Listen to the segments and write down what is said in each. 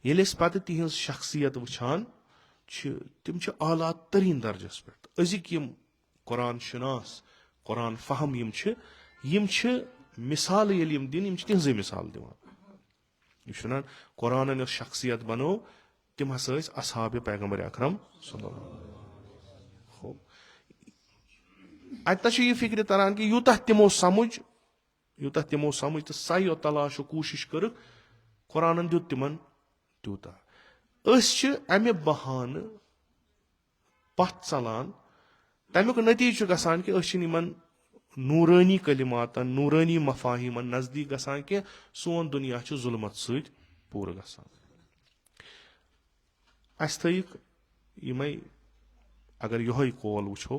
येले पत तिहज शख्सियत वुछान तिम आला तरीन दर्जस पे अजिक यम कुरान शनास कुरान फहम यम मिसाल ये दिन तिहजे मिसाल दिवान यह कुरान शख्सियत बनो तिम हसा असहाब पैगम्बर अकरम अत यह फिक्र तरान कि यूत तमो समझ तो सही तलाश कोशिश कर कुरान दुत तिमन तूता अमे बहान पथ चलान तमुक नतीज गसान कि नूरानी कलिमातन नूरानी मफाहिमन नजदीक गसान कि सोन दुनिया जुल्मत सत पूर गसान अस थक यमै अगर यह कौल वुछो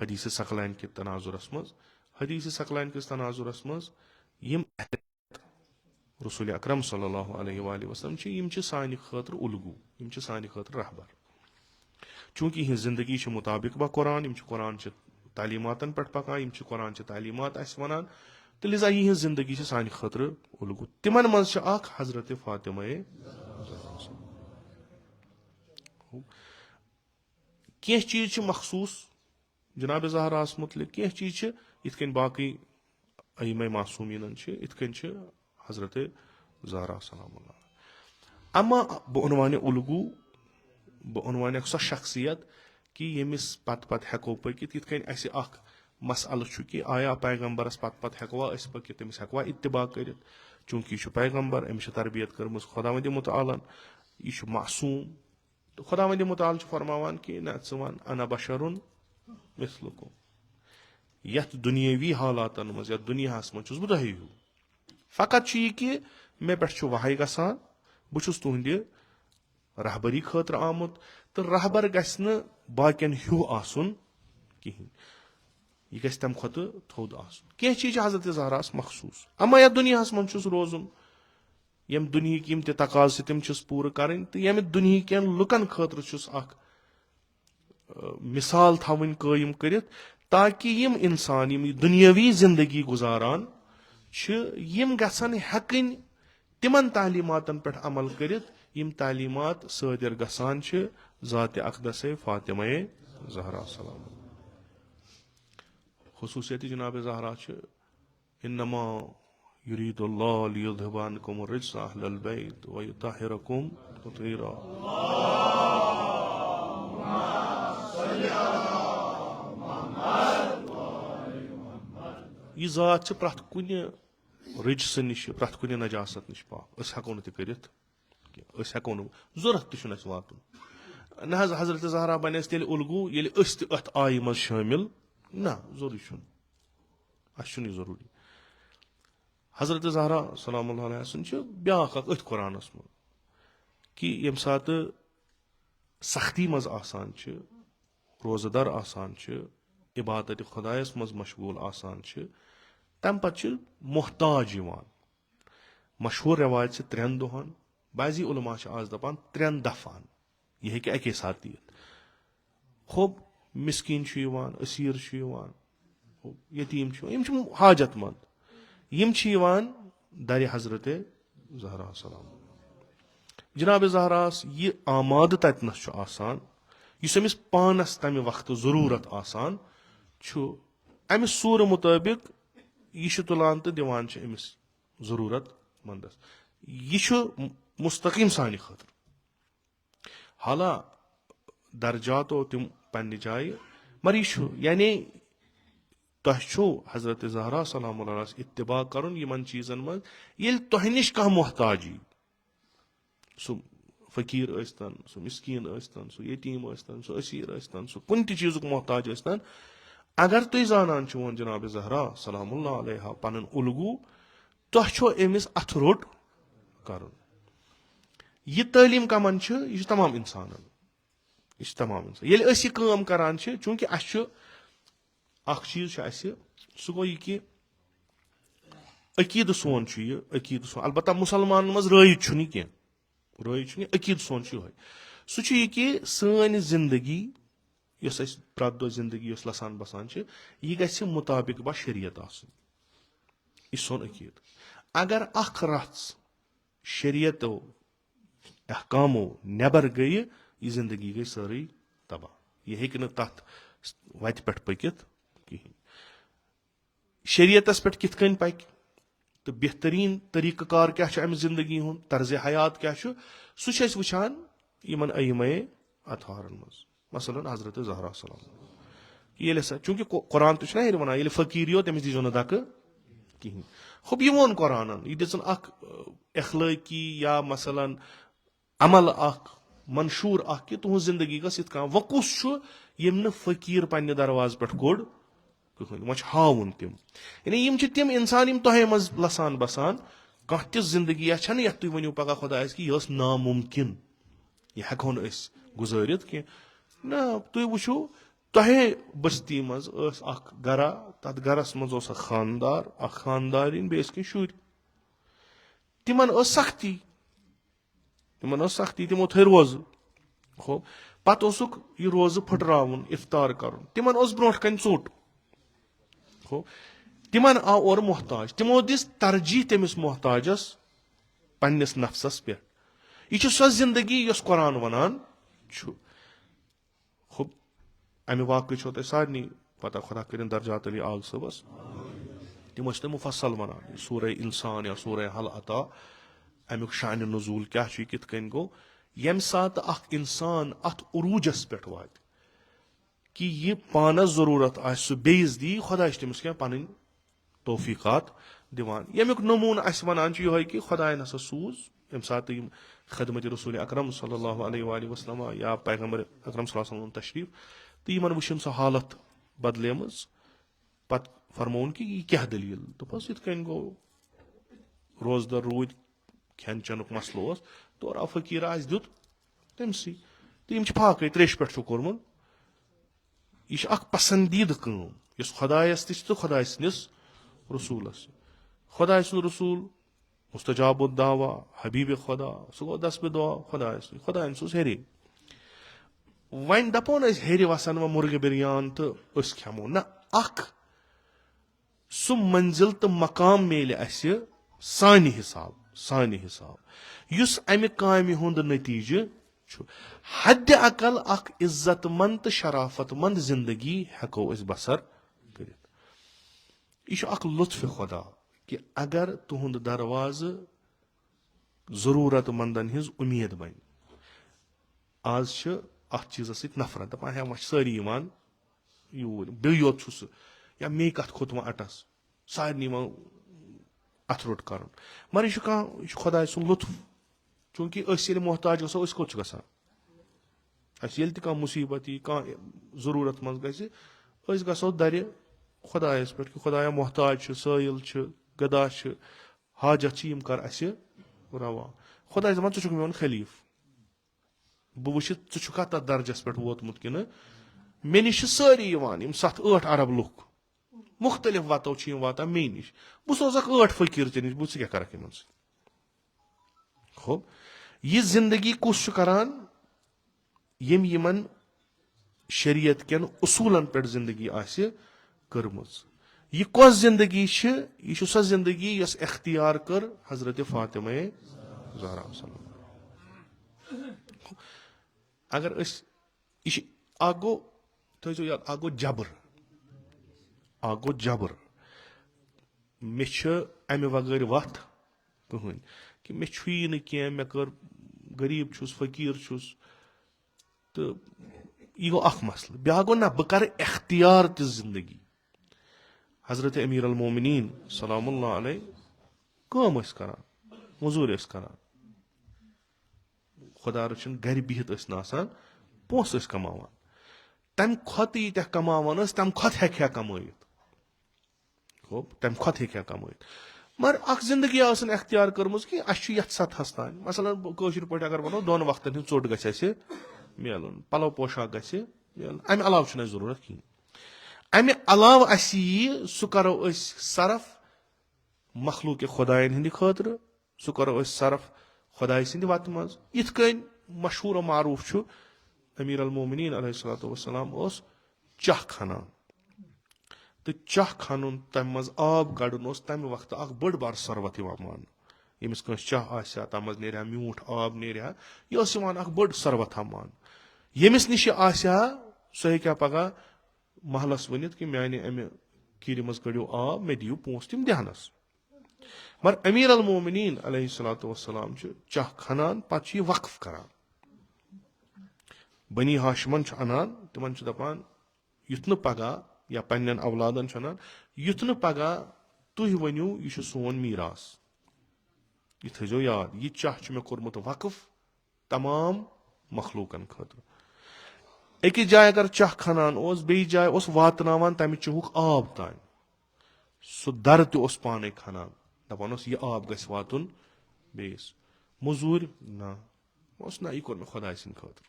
हदीस सकलैन कि तनाजुरस मज हदीस सकलैन किस तनाजुरस मज यम रसूल अकरम सल्लल्लाहु अलैहि वसल्लम सानि खतर उलगू सानि खतर रहबर चूंकि यह जिंदगी मुताबिक बा कुरान कुरान तालीमातन पे पकान कुरान तालीमात वनान तो लिजा यह जिंदगी सानि खतर उलगू तिमन मज हजरत फातिमा कह चीज मखसूस जनाब ज़हरास मुतलिक कह चीज इत बाकी अइमा मासूमीन इत हजरत ज़हरा सलामुल्लाह अमा बह उलगू बह सो शख्सियत कि यमिस पत हेको पकित यह मसल कि आया पैगम्बरस पत हेकवा पकित तमिस हेकवा इत्तिबा कर चूंकि यह पैगम्बर अमिस तरबियत कर्म खुदावंद मुतालन यह मासूम तो खुदावंद मुताल फरमान कि न वन अना बशरुन मिसलुकुम यथ दुनियावी हालातन मज यथ दुनियास मज बह तोहे हूँ फ़कत यह कि मे पे वहाय गसान बहुत तुहद रहबरी खतर आमुत तो रहबर गि बाकियन हूँ आसन कहें यह गि तम खुद थोद आसन कह चीज हजरत ज़हरास मखसूस अमा यथ दुनियास मज रोजुन यम दुनिया यम तकाज तम पूर कर तो यम दुनिया लुकन खतर मिसाल थवन कायम कर ताकि यम इंसान यम दुनियावी जिंदगी गुजारान यम गसन हेकन तिमन तालीमातन पे अमल कर यम तालीमात सदर गसान ज़ात अक़दस फातिमा ज़हरा सलाम खुसूसियत जनाब ज़हरा इन्नमा युरीदुल्लाहु लियुज़हिबा अन्कुम अर्रिज्स अहलल बैत व युतहिरकुम तत्हीरा यह ज़ात प्रथ कुन रिजस नश प्रथ कुन नजासत नश पाक हेको न कर हेको न जरूरत तस वातन न हजरत ज़हरा बन तेल उलगू ये अत आय मज शामिल ना जरूरी जरूरी हजरत ज़हरा सलाम ब्या अथ कुरानस मज कि यम सात सख्ती मज आसान रोजदार आसान इबादत खुदायस मज मशगूल आसान तम पे मोहताज मशहूर रवायत से 3 दोहन बाजी उलमा आज दपान 3 दफान यह हेके अके साथ दित खूब मिस्किन असीर यतीम हाजतमंद यम दर हजरत ज़हरा सलाम जनाब ज़हरास यह आमाद ततनस आसान अमिस पानस तमि वक्त जरूरत आसान अमिस सूर मुताबिक यह तुलान तो दिवान अमिस जरूरत मंदस यह मुस्तकीम सानि खतर हाला दर्जातो तिम पन्ने जाय मगर यह यानी तुह हजरत ज़हरा सलाम इत्तिबा करन यमन चीजन मज ये तुह निश कह मोहताजी सह फकीर स्तन सह मिस्कीन स्तन सह यतीम स्तन सह असीर स्तन सह कुन चीज़ मोहताज स्तन अगर तुम जानान वन जनाब ज़हरा सलामुल्लाह अलैहा पन उलगू तुह अमिस अथ रोट कर यह तालीम कमन यह तमाम इंसान यह तमाम इंसान ये यह करान चूंकि अख चीज सह गो यह कि अकीद सोन यह अकीद सोन अलबत्ता मुसलमान मज रईत कह रईत अकीद सोन यह सह यह कि सन जिंदगी प्रत दो जिंदगी लसान बसान यह गि मुताबिक बा शरीयत यह सोन अकीद अगर अख रच शरीयतो अहकामो नबर गई यह जिंदगी गई सारी तबाह यह हेक तथ वत पे पकित कहें शरीयतस पे कित कन पक तो बेहतरीन तरीक़ कार क्या अम जिंदगी हुंद तर्ज हयात क्या सह वुचान यमन अइमे अतहारन मज मसलन हजरत ज़हरा ये चूंकि कुरान तो हेर वन ये फकीर यो तमिस दीजो दक कहें खुब यह वोन कुरान यह दिसन अखलाकी या मसलन अमल मंशूर कि तुहज जिंदगी गस इत वो कुस यम फकीर पन्ने दरवाज पे कोड़ कहें वह हावन तम यानी यम तम इंसान यम तोहे मज लसान बसान कह ति जिंदगी ये ये तुम वनो पगह खुदायस कि यह नामुमकिन यह हेको गुजारित कह ना तुम वो तोहे बस्ती मज गरा तथ गरस मज खानदार खानदारिन बेस कह शुर तिमन सख्ती तिमो थे रोज खो पत यह रोज फुटरावन इफ्तार कर तिमन ब्रो कन चोट खो तिमन आव और मोहताज तिमो दिस तरजीह तमिस मोहताजस पन्निस नफ्सस पे यह सो जिंदगी यस कुरान वनान खुब अमे वाक़ छो सारे पता खुदा करें दर्जात अली आग सबस तिमो मुफसल वनान सूरह इंसान या सूरह हल अता अमुक शान नजूल क्या कित कन गो यम सात इंसान अत उरूजस पे वात कि यह पानस जरूरत बेस दी खुदा तमिस क्या पन तौफीकात दिवान यमुक नमून वन यह कि खुदा नसा सूज यम सात खदमत रसूल अकरम सल्लल्लाहु अलैहि वसल्लम या पैगम्बर अकरम सल्लल्लाहु अलैहि वसल्लम तशरीफ तो यमन वुचन सह हालत बदलेमज पत फरमोन कि यह क्या दलील दोपस इत कन गो रोज दर रूद खेन चनुक मसलो तौर आव फकीर दुत तमसी तो यम फाक त्रेश पे कोर्मुत यह पसंदीद कम यस खुदायस तो खुदा सनिस रसूलस खुदा सुन रसूल मुस्तजाब दावा हबीब खुदा सह गो दसब दुआ खुदा सो हेरे वन दपोन हेर वसन व मुर्ग बिरयान तो खेमो ना सह मंजिल तो मकाम मेल सानि हिसाब युस अमि कामि हुंद नतीजे हद अकल इज्जत मंद तो शराफत मंद जिंदगी हेको बसर कर यह लुत्फ खुदा कि अगर तुहद दरवाज जरूरत मंदन हिज उम्मीद बन आज अत चीज़ सत नफरत दपान है वह सारी यूर बेयोत या मे कत खोत वह अटस सारे अथ रोट कर मगर यह खुदा सुन लुत्फ चूंकि मोहताज गो कोत गल कह मुसीबत यी कह जरूरत मज गो दर खुदायस पे कि खुदाया मोहताज साइल गदा हाजत यम कर रवा खुदा दपान चुक मेन खलीफ बह वुच चुका तथ दर्जस पे वोतमुत कि मे निश सारी यम 7-8 अरब लुक मुख्तलिफ वतो वातान मे निश बह सोजक 8 फकीर ऐ निश बह क्या कर खूब यह जिंदगी कुछ करान यम यमन शरीयत केन उसूलन पे जिंदगी कर्म यह कस जिंदगी यह सो जिंदगी यस इख्तियार कर हजरत फातिमा ज़हरा अगर यह गो थो याद गो जबर मे अमे वगैर वत कहन कि मे कह मे कर गरीब छुस फकीर छुस तो यह गो मसल ब्या गो ना बह कर इख्तियार ति जिंदगी हजरत अमीर अल मोमिनीन सलामुल्लाह अलैह काम करान मजूर करान खुदा रचन घर बिहित पोस कमावान तम खत यीत्या कमावान तम खत हेक्या कमायित तम खत हेक्या कमायित मगर जिंदगी इख्तियार कर्म कि यथ सतहस तान मसलन कशर पे अगर वनो 2 वक्तन हिंद चोट गि मिलन पलो पोशाक गि मिलन अमे अलाव जरूरत कहीं अमे अलाव यी सह करो सरफ मखलूक खुदायन हंद खतर सह करो सरफ खुदाय सद वत मज इत कन मशहूर मारूफ अमीर अल मोमिनीन अलैहिस्सलातु वस्सलाम चाह खनान तो चाह खनन तम मज आब कड़न तमि वक्त अख बड़ बार सरवत मान यमिस चाह आसा तम मज नेर म्यूठ आब नेर यह अख बड़ सरवत मान यमिस निश आसा सह हेक्या पगह महलस वनित कि माने अमे कीर मज कड़ो आब मे दियो पोस तिम दहनस मगर अमीर अल मोमिनीन अलैहिस्सलातु वस्सलाम चाह खनान पत वक्फ करान बनी हाशिमन अनान तिमन दपान युथ न पगह या पन्न औलादन अनान युथ न पगह तुह वनियो यह सोन मीरास यह थो याद यह चाह मे कोर्मुत वक्फ तमाम मखलूकन खतर अकिस जाय अगर चाह खनान बे जाय वातनावान तमि चहुक आब तान सह दर तस पाने खनान दपान यह आब गस वातुन बेस मजूर ना यह कोर मे खुदा सिंद खतर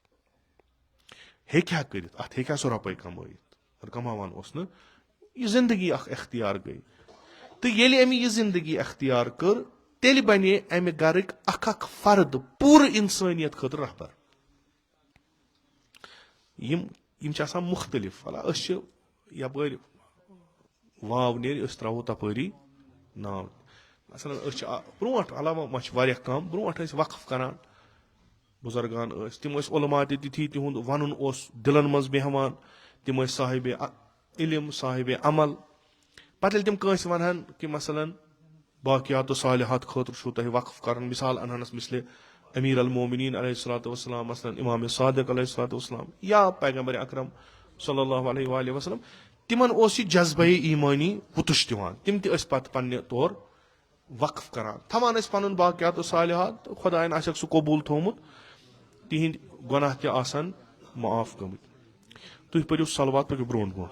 हेक्या कर अत हेक्या सह रुपये कमायित और कमावान न यह जिंदगी अख इख्तियार गई तो ये अमे यह जिंदगी इख्तियार कर तेल बने अमे गरक अख अख फर्द पूर इंसानियत खतर रहबर यम मुख्तलिफ फला यप वाव नेर त्रो तपरी नाव मसलन ब्रो अलावा मा कम ब्रो वक्फ करान बुजुर्गान तिम उलमा तिथि तिहुंद वन दिलन मज बेहवान तिम साहिब इल्म साहिब अमल पत तिम वन कि मसलन बाकियात सालिहात खतर तह वक्फ कर मिसाल अनहनस मिसले अमीर अल मोमिनीन अलैहिस्सलातु वस्सलाम मसलन इमाम सादिक अलैहिस्सलातु वस्सलाम या पैगंबर अकरम सल्लल्लाहु अलैहि वसल्लम तिमन जज्बे ईमानी वुतुश दिवान तिम पत पन्ने तौर वक्फ करान थवान पन बाकियात सालिहात खुदायन आसक सह कबूल थोमुत तिहिंद गुनाह ते आसान माफ गमित तुह पढ़ियो सलवात पकि ब्रोन ब्रोन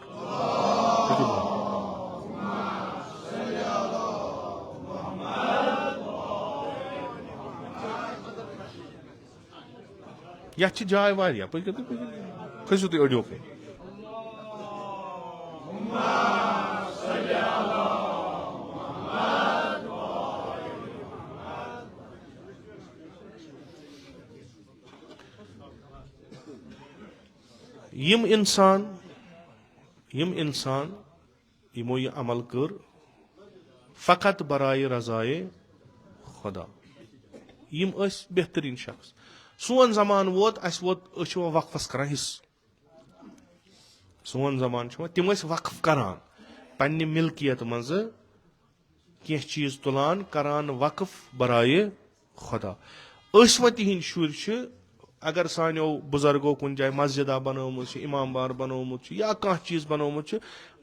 यह जाय वारिया खसू तुम अड़ो पे यम इंसान यमो यह अमल कर फ़कत बराए रज़ाए खुदा यम बेहतरीन शख्स सोन जमान वोत वक्फस करान हिस सोन जमान तिम वक्फ करान पन्ने मिल्कियत मज कह चीज तुलान करान वक्फ बराए खुदा व तिहिंद शुर अगर सानो बुजुर्गो कुन जाए मस्जिदा बनोमुत इमाम बार बनोमुत या कह चीज बनोमुत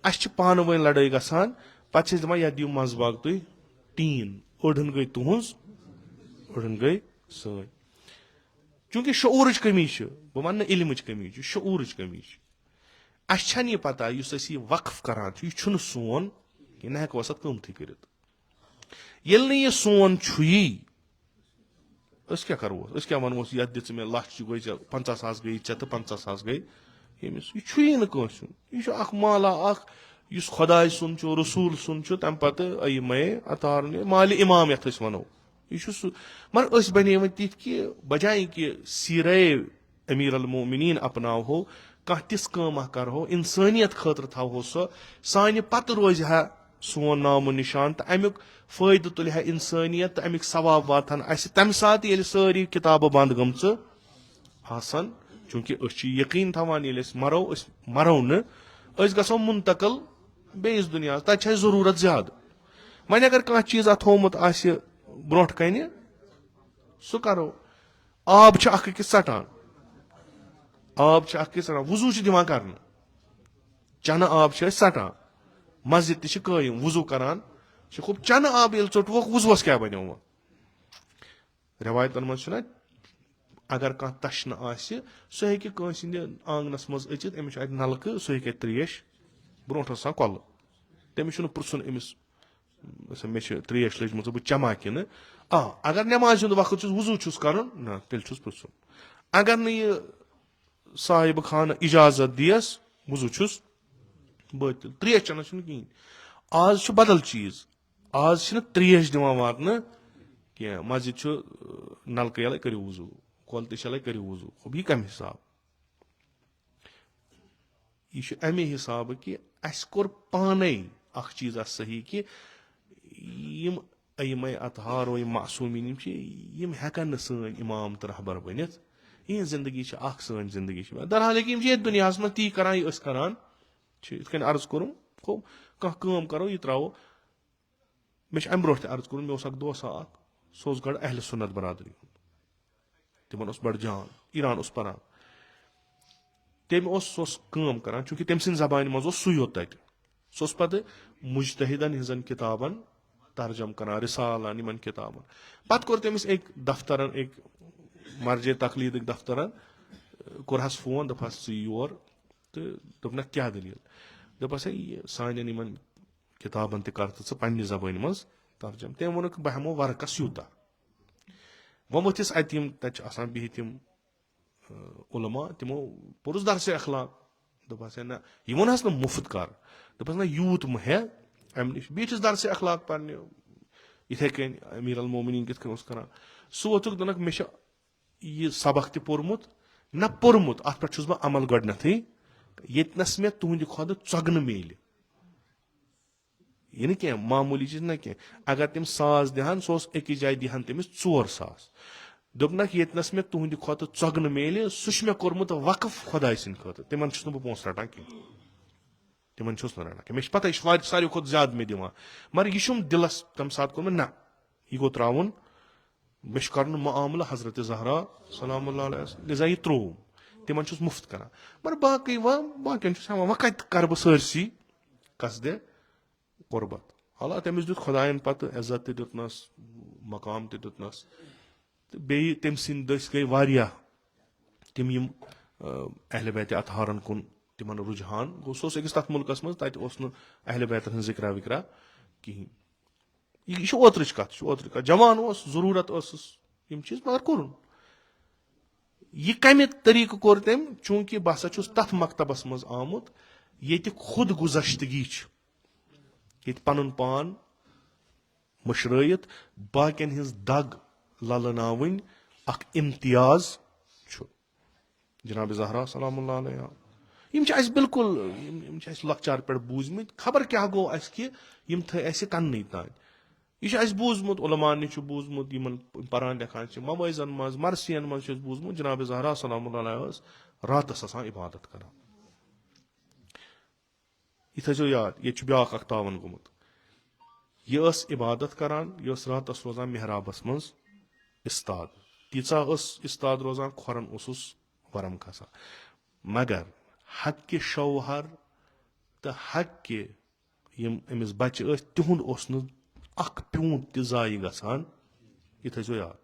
अस पान वन लड़ाई गसान पे दपान यह दियो मजबाग तुम टीन ओढ़न गई तुहज ओढ़न गई सै चूंकि शऊर कमी बह वन इल्म कमी शऊर कमी अस यह पता यह वक्फ करान यह सोन कि ना हेको अत कमथी कर यह सोन छुई क्या करो क्या वनो ये दिच मे लच गई 50,000 गई ऐ तो 50,000 गई यमिस यह यह माला इस खुदाय सुन रसूल सुन तम पे अमे अतार माल इमाम ये वनो यह मगर बने तिथ कि बजाय कि सीरे अमीर अल मोमिनीन अपनाव हो कह तिस कम करो इंसानियत खतर थो सो सान पत रोज हा सोन नामो निशान तो अमुक फायदे तुल हा इंसानियत तो अमुक सवाब वातान तम सात ये सारी किताब बंद गम आसान चूंकि यकीन थवान ये मरो न गो मुंतकल बेस दुनिया तत जरूरत ज्यादा वन अगर कह चीज थोमुत ब्रोह कन सह करो आब अकिस सटान आब अकिस सटान वजू दिवान कर चन आब सटान मस्जिद तयम वजू करान खूब चन आब ये चोटवोक वजुस क्या बनो वो रवायतन मज अगर कह तशन सह हे आंगनस मज अचित अमिस नलक सह हे त्रेश ब्रोह कल तमिस पृछुन अमिस मे त्रेश लजम बह चमा कि अगर नमाज वक्त वजू कर ना तेल पृछुन अगर न साहिब खान इजाजत दियस वजू बत त्रेश चन कहें आज बदल चीज आज त्रेश दिवान वातन कह मस्जिद नलक यल करो वजू कल तल करो वजू यह कम हिसाब यह अमे हिसाब कि अस कोर पाने अख चीज सही कि यम अयमे अतहारो यम मासूमीन यम हेकन सन इमाम तो रहबर बनित इन जिंदगी सन जिंदगी दरहाल ये दुनिया में ती करान यह करान इत अर्ज कोर कम करो यह त्रो मे अम ब्रो अर्ज कोर मे दोस्त सह गढ़ अहल सुन्नत बरादरी तिमन बड़ जान ईरान परान तम करान चूंकि तम सद जबान मज सू योत तत सह पे मुजतहिदन हजन किताबन तर्जम करान रिसालन इन किताबन पत कोर तमिस एक दफ्तरन एक मर्ज तकलीद दफ्तरन कोरहस फोन दपस योर तो दोपन क्या दलील दपस सान इन किताबन कर तो पे जबान मज तर्जम तम वोन बह हमो वर्कस यूता वो वथिस अतम तक बिह तम उलमा तमो पुरुष दरस अखलाक दपस ना यह वोन मुफ्त कर दपस ना यूत हे अम नश बीस दरस अखलाक पे इथे कन अमीर अल मोमिनीन कित करान सह वोथुक दोनक मे यह सबक त पोर्मुत ना पोर्मुत अत पे बह अमल गोडनथी यतनस मे तुहद खुद चगन मेल यह क्या मामूली चीज ना क्या अगर तम सास दिहान सह अकिस जाय दिहान तमिस 4 सास दोपनक यतनस मे तुहद खुद चगन मेल सह मे कोर्मुत वक्फ खुदाय सिंद खतर तिमन बह पोस रटान कह तिमन रटान कह मे पता यह सारे खुद ज्यादा मे दिवान मगर यह दिलस तम सात कोर ना यह गो त्रावन मे कर मामला हजरत ज़हरा सलाम लिजा यह त्रो तिमन मुफ्त करान मगर बाकी बाकन वह कत कर बह सरसी कसदे कुर्बत हाला तमिस दुत खुदायन पत इज्जत तुतनस मकाम तुतनस तो बे तम सिंद दस गई वारिया तिम यम अहल बैत अतहारन कुन तिमन रुझान गो सह अकिस तथ मुल्कस मज तत अहल बैतन हज जिक्रा विक्रा कहें यह ओत्र कत जवान जरूरत यम चीज मगर कोर यह कम तरीक कोर तम चूंकि बह हसा तथ मकतबस मज आमुत ये खुद गुजश्तगी ये पन पान मुशरत बाकिन हज दग ललनावन अख इम्तियाज जनाब ज़हरा सलाम यम बिल्कुल लकचार पे बूजम खबर क्या गो कि यम थ कन्न तान यह बूजमुत उलमान नश बूजमुत इन पान लिखान मवाइजन मज मरसियन मज बूजमुत जनाब ज़हरा सलाम रातस आसान इबादत कर यह थो याद ये ब्या तावन गोमुत यह इबादत करान यह रातस रोजान मेहराबस मज इस्ताद तीचा इस्ताद रोजान खोरन वरम खसा मगर हक के शौहर तो हक के अमिस बच्चे तिहुंद प्यूंत त जाय गसान यह थो याद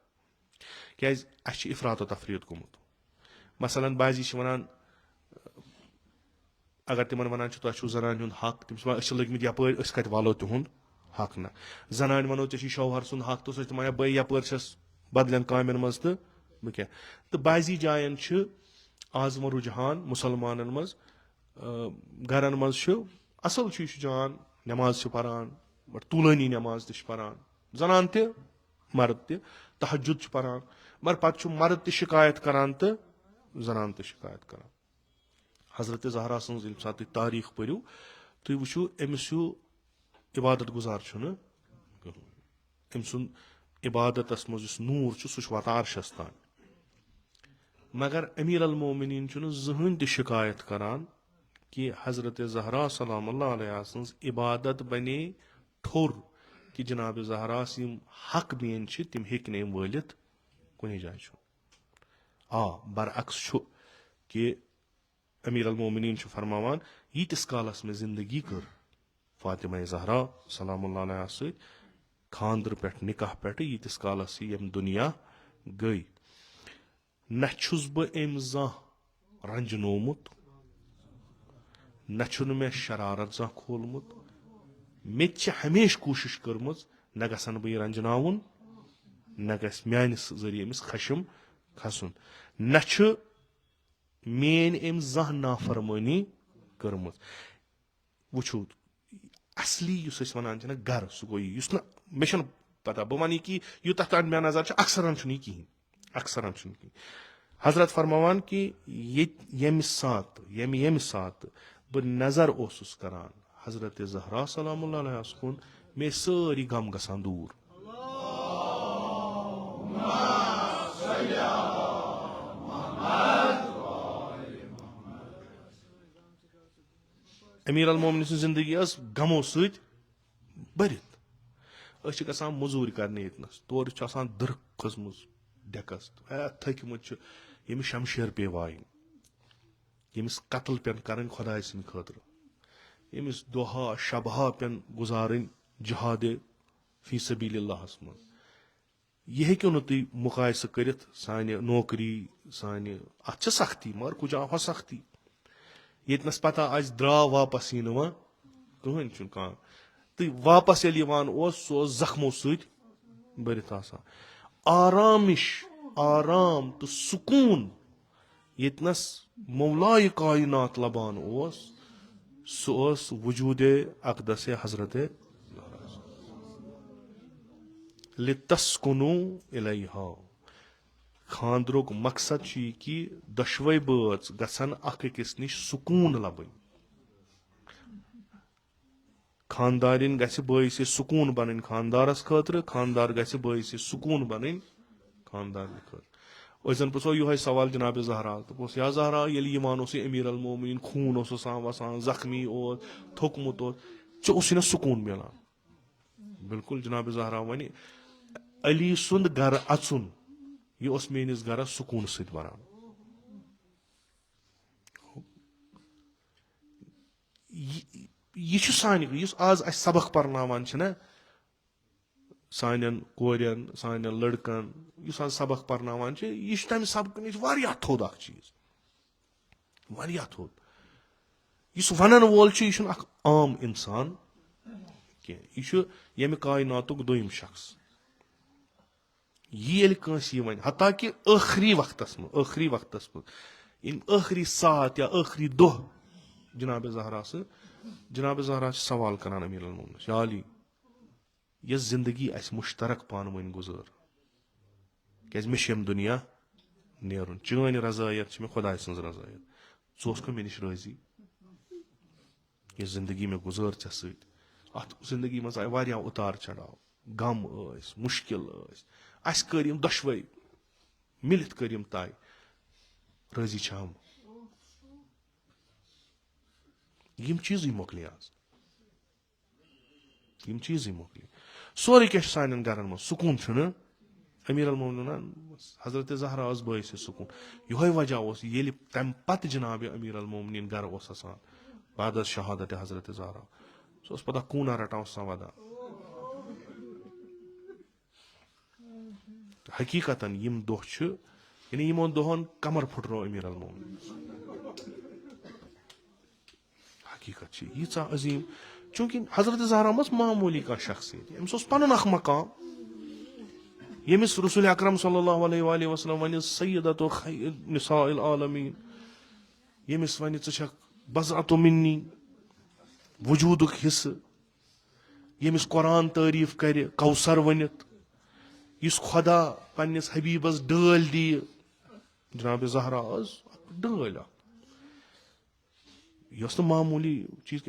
क्या इफरात तफरीत गोमुत मसलन बाजी वनान अगर तिमन वनान तुम जनान हुंद हक तमिस लगित यप कत वालो तिहुंद हक ना जनान वनो ऐ शौहर सुंद हक तो सह बह यप बदलन कामन मज तो बह क्या तो बाजी जायन आज वो रुझान मुसलमान मज गरन मज असल जान नमाज पारान बट तूलानी नमाज पारान जनान त मर्द त तहज्जुद पारान मगर पे मर्द त शिकायत करान तो जनान त शिकायत करान हजरत ज़हरा सज सात तारीख परू तुम वो अमिस इबादत गुजार अम सुंद इबादतस मज नूर सह वात अर्शस तान मगर अमीर अल मोमिनीन जहन त शिकायत करान कि हजरत ज़हरा सलाम सज इबादत बने ठोर कि जनाब ज़हरा हक बेन तम हे वलित कुन जाय बरअक्स कि अमीर अल मोमिनीन फरमावान यीतिस कालस में जिंदगी कर फातिमा ज़हरा सलाम सत खानदर पे निकाह पे यीतिस कालस यम दुनिया गई न छुस बह अम जह रंजनोमुत न छुन मे शरारत जह खोलमुत मे हमेश कोशिश कर्म न गसन बह रंजनावन न गस म्यान जरिए अमिस खशम खसन न मेन अम जह नाफरमानी कर्म वो असली वन गर सह गो मे पता बह वन कि यूत तान मे नजर अक्सरन कहें अक्सरन कहें हजरत फरमावान कि यम सात बह नजर ओसुस करान हजरत ज़हरा सलामुल्लाह अलैहा कुन मे सारी गम गसान दूर। अमीर अल मोमिन जिंदगी गमो सत भरित गसान मजूर करने यतनस तौर दर्क खसम डेकस थकमुत यमिस शमशेर पे वाइन यमिस कत्ल पेन कर खुदा सद खतर यमिस दोहा शबहा पेन गुजारन जिहाद फी सबीलिल्लाहस मज यह हेक्यो न तुम मुकायस कर सानि नौकरी सानि अत सख्ती मगर कुछ आवा सख्ती यतनस पता आज द्राव वापस यी वन कहन कह तो वापस सह जख्मों सत भरित आरामिश आराम तो सुकून यतनस मौलाए कायनात लबान सह वजूद अकदस हजरत लितस्कुनु इलैहा। खानदरुक मकसद कि दशवै बच गसन अकिस निश सुकून लबन खानदारिन गछ बयस सुकून बन खानदारस खतर खानदार गछ बयस सुकून बन खानदार खतर जन पुछो यह सवाल जनाब ज़हरा तो या ज़हरा ये ईमान अमीर अल मोमिनीन खून वसान जख्मी थोकमुत चे ना सुकून मिलान बिल्कुल जनाब ज़हरा वन अली सुंद गर अचुन यह मेनिस गरस सुकून सत बरान यह सान आज अस सबक पर्नावान ना सान कोरियन सान लड़कन इस आज सबक पर्नावान यह तम सबक नश वारिया थोद अख चीज वारिया थोद इस वनन वोल यह आम इंसान कह यह यम कायनातुक दोयम शख्स ये वन हता कि आखिरी वक्तस मं इन आखिरी सात या आखिरी दोह जनाब ज़हरा सवाल करान अमीर अल मोमिनीन या अली यह जिंदगी अस मुश्तरक पान वन गुजर क्या मे दुनिया नेरुन चन रजायत मे खुदा सज रजायत ज़ो मे नश राजी यह जिंदगी मे गुजर ऐ सत अत जिंदगी मज आय वारिया उतार चढ़ाव गम मुश्किल अस कर दशवै मिलित कर तय राजी हम यम चीज मोकल आज यम चीज मोकल सोरे क्या सान गरन मज सुकून अमीर अल मोमिनीन हजरत ज़हरा बयस सुकून यह वजह ये तम पत जनाब अमीर अल मोमिनीन गर बाद शहादत हजरत ज़हरा सह पता कूना रटान वदा हकीकतन यम दोह यानी यमो दोहन कमर फुटरो अमीर अल मोमिनीन हकीकत यीचा अजीम चूंकि हजरत ज़हरा मस मामूली का शख्सियत अम्स पन अख मकाम यमिस रसूल अकरम सल्लल्लाहु अलैहि वसल्लम वन सय्यदतु निसाइल आलमीन यमिस वन च बज़अतु मिन्नी वजूदुक हिस्स यमिस कुरान तारीफ कर कौसर वनित इस खुदा पन्निस हबीबस डल दी जनाब ज़हरा डल यह मामूली चीज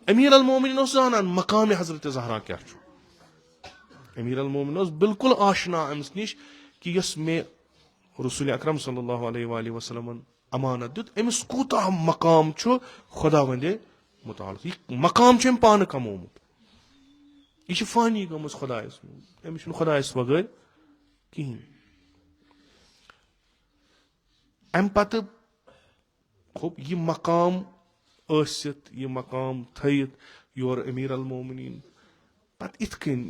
अमीर अल मोमिनीन जानान मकाम हजरत ज़हरा क्या अमीर अल मोमिनीन बिल्कुल आशना अम्स निश कि यस मे रसूल अकरम सल्लल्लाहु अलैहि वसल्लम अमानत दुत अमिस कूता मकाम खुदा वंदे मुताल्लिक़ मकाम अम पान कमोमुत यह फानी गमस खुदायस अमिस खुदायस वगैर कहीं अम पत खूब यह मकाम यह मकाम थयित योर अमीर अल मोमिनीन पत इत कन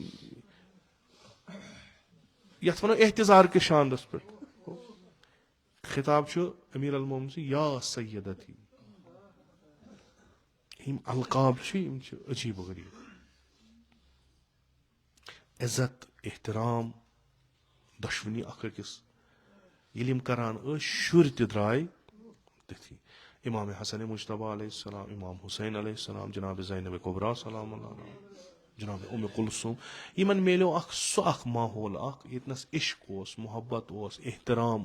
यथ वनो एहतजार के शानदस पे खिताब अमीर अल मोमिनीन या सय्यदती यम अलकाब अजीब गरीब इज्जत एहतराम दशवनी अकिस यम करान शुर द्राय तथी इमाम हसन मुजतबा अलैहिस्सलाम इमाम हुसैन अलैहिस्सलाम जनाब ज़ैनब कुबरा सलाम जनाब उम्मे कुलसूम यमन मेलो सह माहौल यतनस इश्क मोहब्बत एहतराम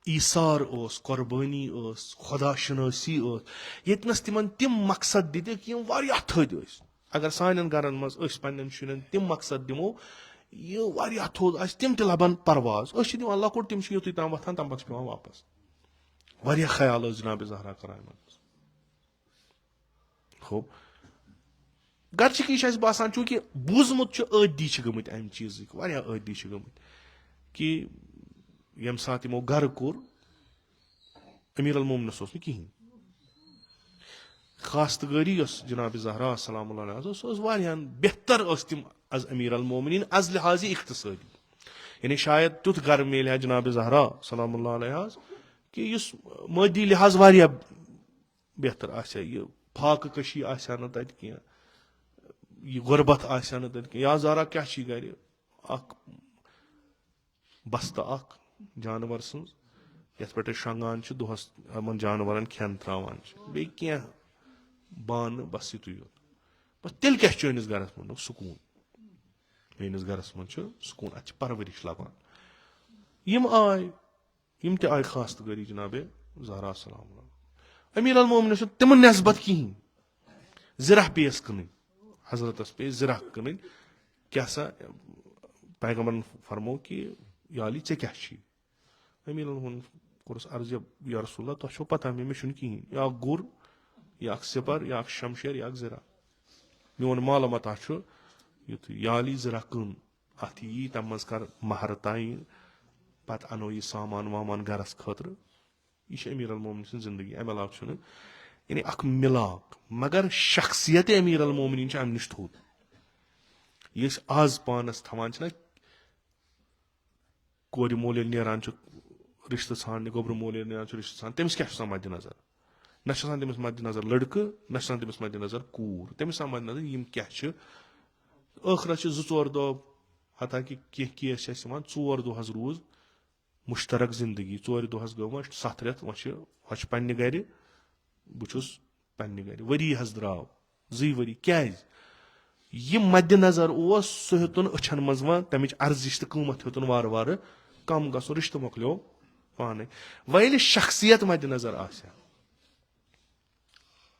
ایثار اوس قۄربٲنی ٲس خۄدا شنٲسی ٲس ییٚتنَس تِمن تِم مقصد دِتِکھ یِم واریاہ تھٔدۍ ٲسۍ اگر سانٮ۪ن گرن منٛز أسۍ پننٮ۪ن شُرٮ۪ن تِم مقصد دِمو یہِ واریاہ تھوٚد آسہِ تِم تہِ لبن پرواز أسۍ چھِ دِوان لۄکُٹ تِم چھِ یوٚتُے تام وۄتھان تَمہِ پتہٕ چھِ پیٚوان واپس واریاہ خیال ٲس جناب زہرا کران یِمن منٛز ہوٚب گرچہِ کہِ یہِ چھُ اَسہِ باسان چوٗنکہِ بوٗزمُت چھُ عٲدی چھِ گٔمٕتۍ اَمہِ چیٖزٕکۍ واریاہ عٲدی چھِ گٔمٕتۍ کہِ ییٚمہِ ساتہٕ یِمو گرٕ کوٚر أمیٖر المومنس اوس نہٕ کِہینۍ خاستگٲری یۄس جناب زہرا سلام اللہ علیہ سۄ ٲس واریاہن بہتر ٲسۍ تِم از امیٖر المومنیٖن از لحاظِ اختصٲدی یعنی شاید تیُتھ گرٕ میلہِ ہا جناب زہرا سلام اللہ علیہ کہِ یُس مٲدی لحاظ واریاہ بہتر آسہِ ہا یہِ فاقہٕ کٔشی آسہِ ہا نہٕ تتہِ کینٛہہ یہِ غربت آسہِ ہا نہٕ تتہِ کینٛہہ یا زہرا کیاہ چھِ گرِ اکھ بستہٕ اکھ جانور سٕنٛز یتھ پٮ۪ٹھ أسۍ شۄنٛگان چھِ دۄہس یِمن جانورن کھٮ۪ن تراوان چھِ بیٚیہِ کینٛہہ بانہٕ بس یِتُے یوت بس تیٚلہِ کیاہ چھُ چٲنِس گرس منٛز سکوٗن میٲنِس گرس منٛز چھُ سکوٗن اتہِ چھِ پرورِش لبان یِم آے یِم تہِ آیہِ خاستگٲری جناب زہرا سلام اللہ امیٖر المومنس چھُ تِمن نٮ۪سبت کِہینۍ زِرہ پیٚیس کٕنٕنۍ حضرتس پیٚیہِ زِرہ کٕنٕنۍ کیاہ سا پیغمبرن فرمو کہِ یا علی ژےٚ کیاہ چھُے امیٖر المومنن کوٚرُس عرض یا رسول اللہ تۄہہِ چھو پتہ مےٚ چھُنہٕ کِہینۍ یا اکھ گُر یا اکھ سِپر یا اکھ شمشیر یا اکھ زِرہ میون مالہٕ متا چھُ یُتھُے یا علی زِرہ کٕن اتھ یی تمہِ منٛز کر مہر تعیٖن پتہٕ انو یہِ سامان وامان گرس خٲطرٕ یہِ چھِ امیٖر المومنین سٕنٛز زندگی امہِ علاوٕ چھُنہٕ یعنی اکھ مِلاپ مگر شخصیت امیٖر المومنیٖن چھِ امہِ نِش تھوٚد یہِ أسۍ آز پانس تھاوان چھِنہ کورِ مول ییٚلہِ نیران چھُ رِشتہٕ ژھانڈنہِ گوٚبرٕ مول ییٚلہِ نیران چھُ رِشتہٕ ژھانڈنہِ تٔمِس کیاہ چھُ آسان مدِ نظر نہ چھُ آسان تٔمِس مدِ نظر لڑکہٕ نہ چھُ آسان تٔمِس مدِ نظر کوٗر تٔمِس آسان مدِ نظر یِم کیاہ چھِ ٲخرس چھِ 2-4 دۄہ حتاکہِ کینٛہہ کیس چھِ اَسہِ یِوان 4 دۄہ حظ روٗز مُشترک زندگی 4 دۄہس گوٚو وۄنۍ 7 رٮ۪تھ وۄنۍ چھِ پننہِ گرِ بہٕ چھُس پننہِ گرِ ؤری حظ درٛاو 2 ؤری کیازِ یہِ مدِ نظر اوس سُہ ہیوٚتُن أچھن منٛز وۄنۍ تمِچ ارزِش تہٕ قۭمتھ ہیوٚتُن وارٕ وارٕ کم گژھُن رِشتہٕ مۄکلیو پانے وۄنۍ ییٚلہِ شخصیت مدِ نظر آسہِ ہا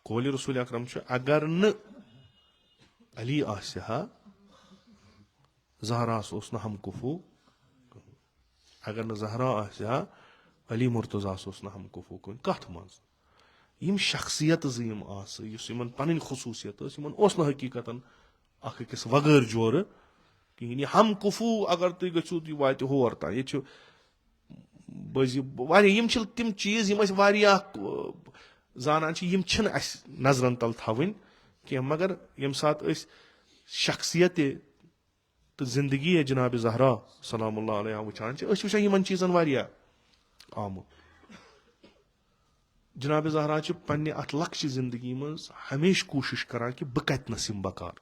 قولہِ رسول اکرم چھُ اگر نہٕ علی آسہِ ہا زہراہس اوس نہٕ ہم کُفوٗ اگر نہٕ زہرا آسہِ ہا علی مرتضیٰ اوس نہٕ ہم کُفوٗ کُنہِ کتھ منٛز یِم شخصیت زٕ یِم آسہٕ یُس یِمن پنٕنۍ خصوٗصیت ٲس یِمن اوس نہٕ حقیٖقتن اکھ أکِس وغٲر جورٕ کِہینۍ یہِ ہم کُفوٗ اگر تُہۍ گٔژھِو تُہۍ واتہِ ہور تام ییٚتہِ چھُ واریاہ یِم چھِ تِم چیٖز یِم أسۍ واریاہ زانان چھِ یِم چھِنہٕ اَسہِ نظرن تل تھاوٕنۍ کینٛہہ مگر ییٚمہِ ساتہٕ أسۍ شخصیت تہٕ زندگی جناب زہرا سلام اللہ علیہ وٕچھان چھِ أسۍ چھِ وٕچھان یِمن چیٖزن واریاہ آمُت جناب زہرا چھِ پننہِ اتھ لۄکچہِ زندگی منٛز ہمیشہِ کوٗشش کران کہِ بہٕ کتنس یِم بکار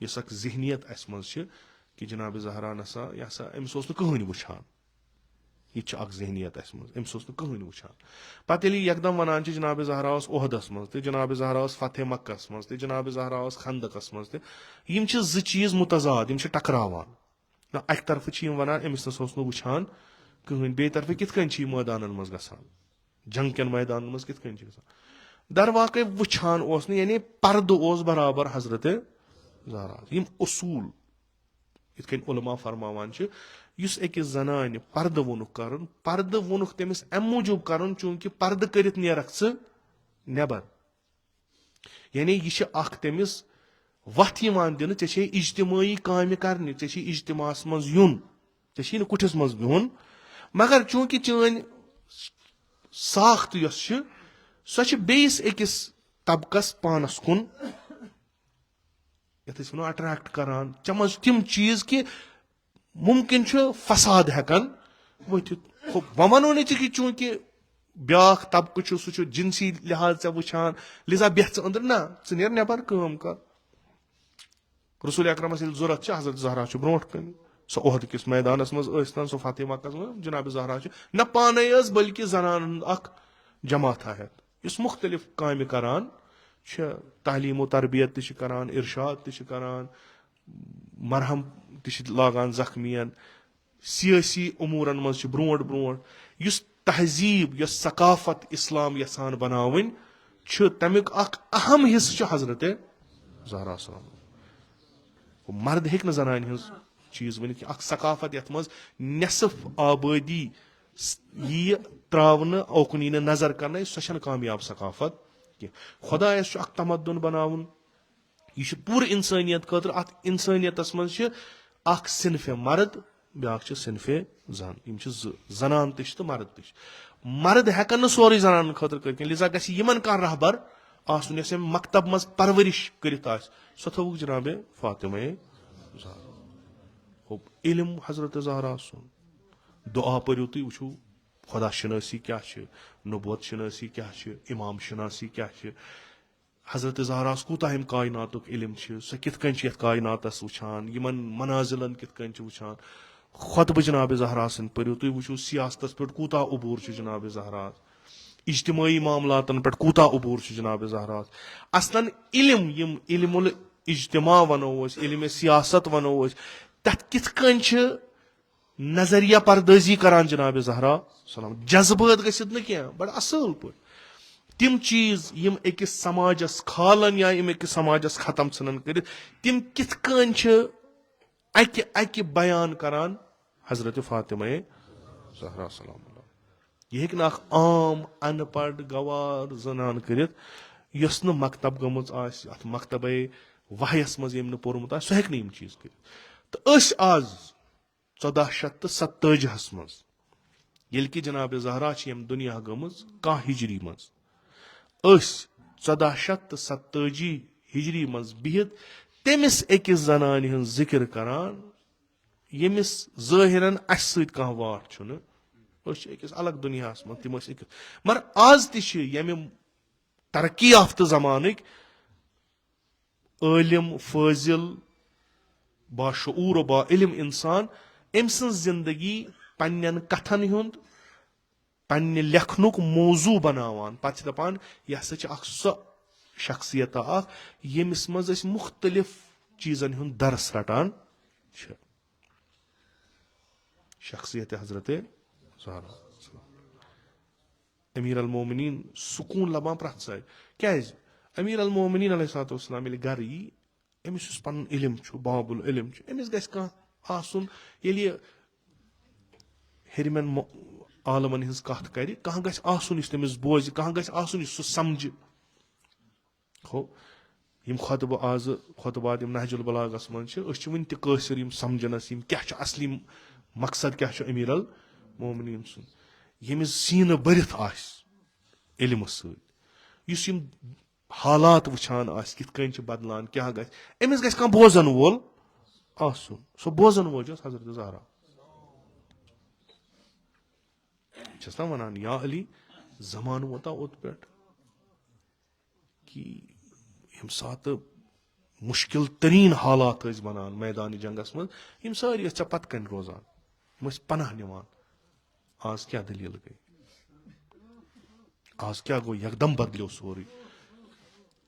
یۄس اکھ ذہنیت اسہِ منٛز چھِ کہِ جناب زہرا نسا یہِ ہسا أمِس اوس نہٕ کٕہٕنۍ وٕچھان یہِ تہِ چھِ اکھ ذہنیت اسہِ منٛز أمِس اوس نہٕ کٕہٕنۍ وٕچھان پتہٕ ییٚلہِ یہِ یکدم ونان چھِ جناب زہرا اوس عہدس منٛز تہِ جناب زہرا اوس فتح مکس منٛز تہِ جناب زہرا اوس خندقس منٛز تہِ یِم چھِ 2 چیٖز مُتضاد یِم چھِ ٹکراوان اکہِ طرفہٕ چھِ یِم ونان أمِس نسا اوس نہٕ وٕچھان کٕہٕنۍ بیٚیہِ طرفہٕ کِتھ کٔنۍ چھِ یہِ مٲدانن منٛز گژھان جنگ کٮ۪ن مٲدانن منٛز کِتھ کٔنۍ چھِ گژھان درواقے وٕچھان اوس نہٕ یعنی پردٕ اوس برابر حضرت زہرا یِم اصوٗل یِتھ کٔنۍ علما فرماوان چھِ یُس أکِس زنانہِ پردٕ ووٚنُکھ کرُن پردٕ ووٚنُکھ تٔمِس امہِ موٗجوٗب کرُن چوٗنکہِ پردٕ کٔرِتھ نیرکھ ژٕ نٮ۪بر یعنی یہِ چھِ اکھ تٔمِس وتھ یِوان دِنہٕ ژےٚ چھے اجتمٲعی کامہِ کرنہِ ژےٚ چھے اجتماعس منٛز یُن ژےٚ چھی نہٕ کُٹھِس منٛز بِہُن مگر چوٗنکہِ چٲنۍ ساخت یۄس چھِ سۄ چھِ بیٚیِس أکِس طبقس پانس کُن یتھ أسۍ ونو اٹریکٹ کران ژےٚ منٛز چھِ تِم چیٖز کہِ مُمکِن چھُ فساد ہٮ۪کان ؤتھِتھ وۄنۍ ونو نہٕ ژےٚ کہِ چوٗنکہِ بیاکھ طبقہٕ چھُ سُہ چھُ جنسی لحاظ ژےٚ وٕچھان لِذا بیٚہہ ژٕ أنٛدرٕ نہ ژٕ نیر نٮ۪بر کٲم کر رسول اکرمس ییٚلہِ ضوٚرتھ چھِ حضرت زہرا چھُ برونٛٹھ کَنہِ سۄ عہدٕ کِس میدانس منٛز ٲسۍتن سُہ فتح مکس منٛز جناب زہرا چھِ نہ پانے ٲس بٔلکہِ زنانن ہُنٛد اکھ جماعتھا ہٮ۪تھ یُس مُختٔلِف کامہِ کران چھِ تعلیٖم و تربیت تہِ چھِ کران ارشاد تہِ چھِ کران مرہم تہِ چھِ لاگان زخمین सियासी उमूरन मज ब्रोट ब्रोट युस तहजीब यस सकाफत इस्लाम यसान बनावन तमिक अहम हिस्स हजरत ज़हरा सलाम मर्द हेक जनान हज चीज वन सकाफत यथ मज नेसफ आबादी यी त्रावन ओकुन यी नजर कर सह कामयाब सकाफत कह खुदायस तमद्दुन बनावन यह पूर इंसानियत खतर अत इंसानियतस मज सिनफे मर्द ब्या सिनफे जन यम जनान तो मर्द मर्द हेकन सोरे जनान खतर कर लिजा गमन कह रहबर आसन यस मकतब मज परवरिश करित सो थोक जनाब फातिमा ज़हरा इल्म हजरत ज़हरा सुन दुआ परो तुम वो खुदा शनासी क्या नबूत शनासी क्या इमाम शनासी क्या हजरत ज़हरा कूता कायनातुक इल्म सह कित कायनातस वुचान यमन मनाजिलन कित वुचान खुतब जनाब ज़हरा सन परो तुम वो सियासत पे कूता उबूर जनाब ज़हरा इज्तिमाई मामलातन पे कूता उबूर जनाब ज़हरा असलन इल्म यम इल्मुल इज्तिमा वनो इल्म सियासत वनो तथ कित नजरिया पर्दाजी करान जनाब ज़हरा सलाम जज्बात गसित न क्या बड़ असल पे तिम चीज यम अकिस समाजस खालन या यम अकिस समाजस खत्म सन कर तिम कित अकि बयान करान हजरत फातिमा ज़हरा सलाम यह हेक आम अनपढ़ गवार जनान कर यस न मकतब गमज अत मकतब वहयस मज यम पोर्मुत सह हेक यम चीज कर तो आज 1427 मज ये कि जनाब ज़हरा यम दुनिया गमज कह हिजरी मज 1427 हिजरी मज बिहित तमिस अकिस जनान हन जिक्र करान यमिस ज़ाहिरन अस सत कह वाट छुन अकिस अलग दुनिया मज तम मगर आज तम तरक्की याफ्त जमानक आलिम फाजिल बाशऊर बा इल्म इंसान अम जिंदगी पन्न कथन हुंद पन्ने लेखनुक मौजू बनावान पत दपान यह हसा सो शख्सियत यमिस मज मुख्तलिफ चीजन हुंद दरस रटान शख्सियत हजरत ज़हरा अमीर अल मोमिनीन सुकून लबान प्रथ साय क्या अमीर अल मोमिनीन अलैहिस्सलाम ये गर यी अमिस पन इल्म बाबुल इल्म अमिस गस कह आसुन ये हेरमेन आलमन हज कथ कर कह गस आसुन तमिस बोज कह गस आसुन सह समझ हो यम खुतब आज खुतबात नहजुल बलागस मज वन तसर यम समझनस क्या असली मकसद क्या अमीर अल मोमिनीन सुन यमिस सीन भरित इल्म सम हालात वुचान कित बदलान क्या गस अमिस गस कह बोजन वोल आसुन सो बोजन वोल हजरत ज़हरा ना वनान या अली जमान वोता ओत पे कि यम सात मुश्किल तरीन हालात बनान मैदान जंगस मज यम सारी ऐ पत कन रोजान यम पनाह निवान आज क्या दलील गई आज क्या गो यकदम बदलो सोरी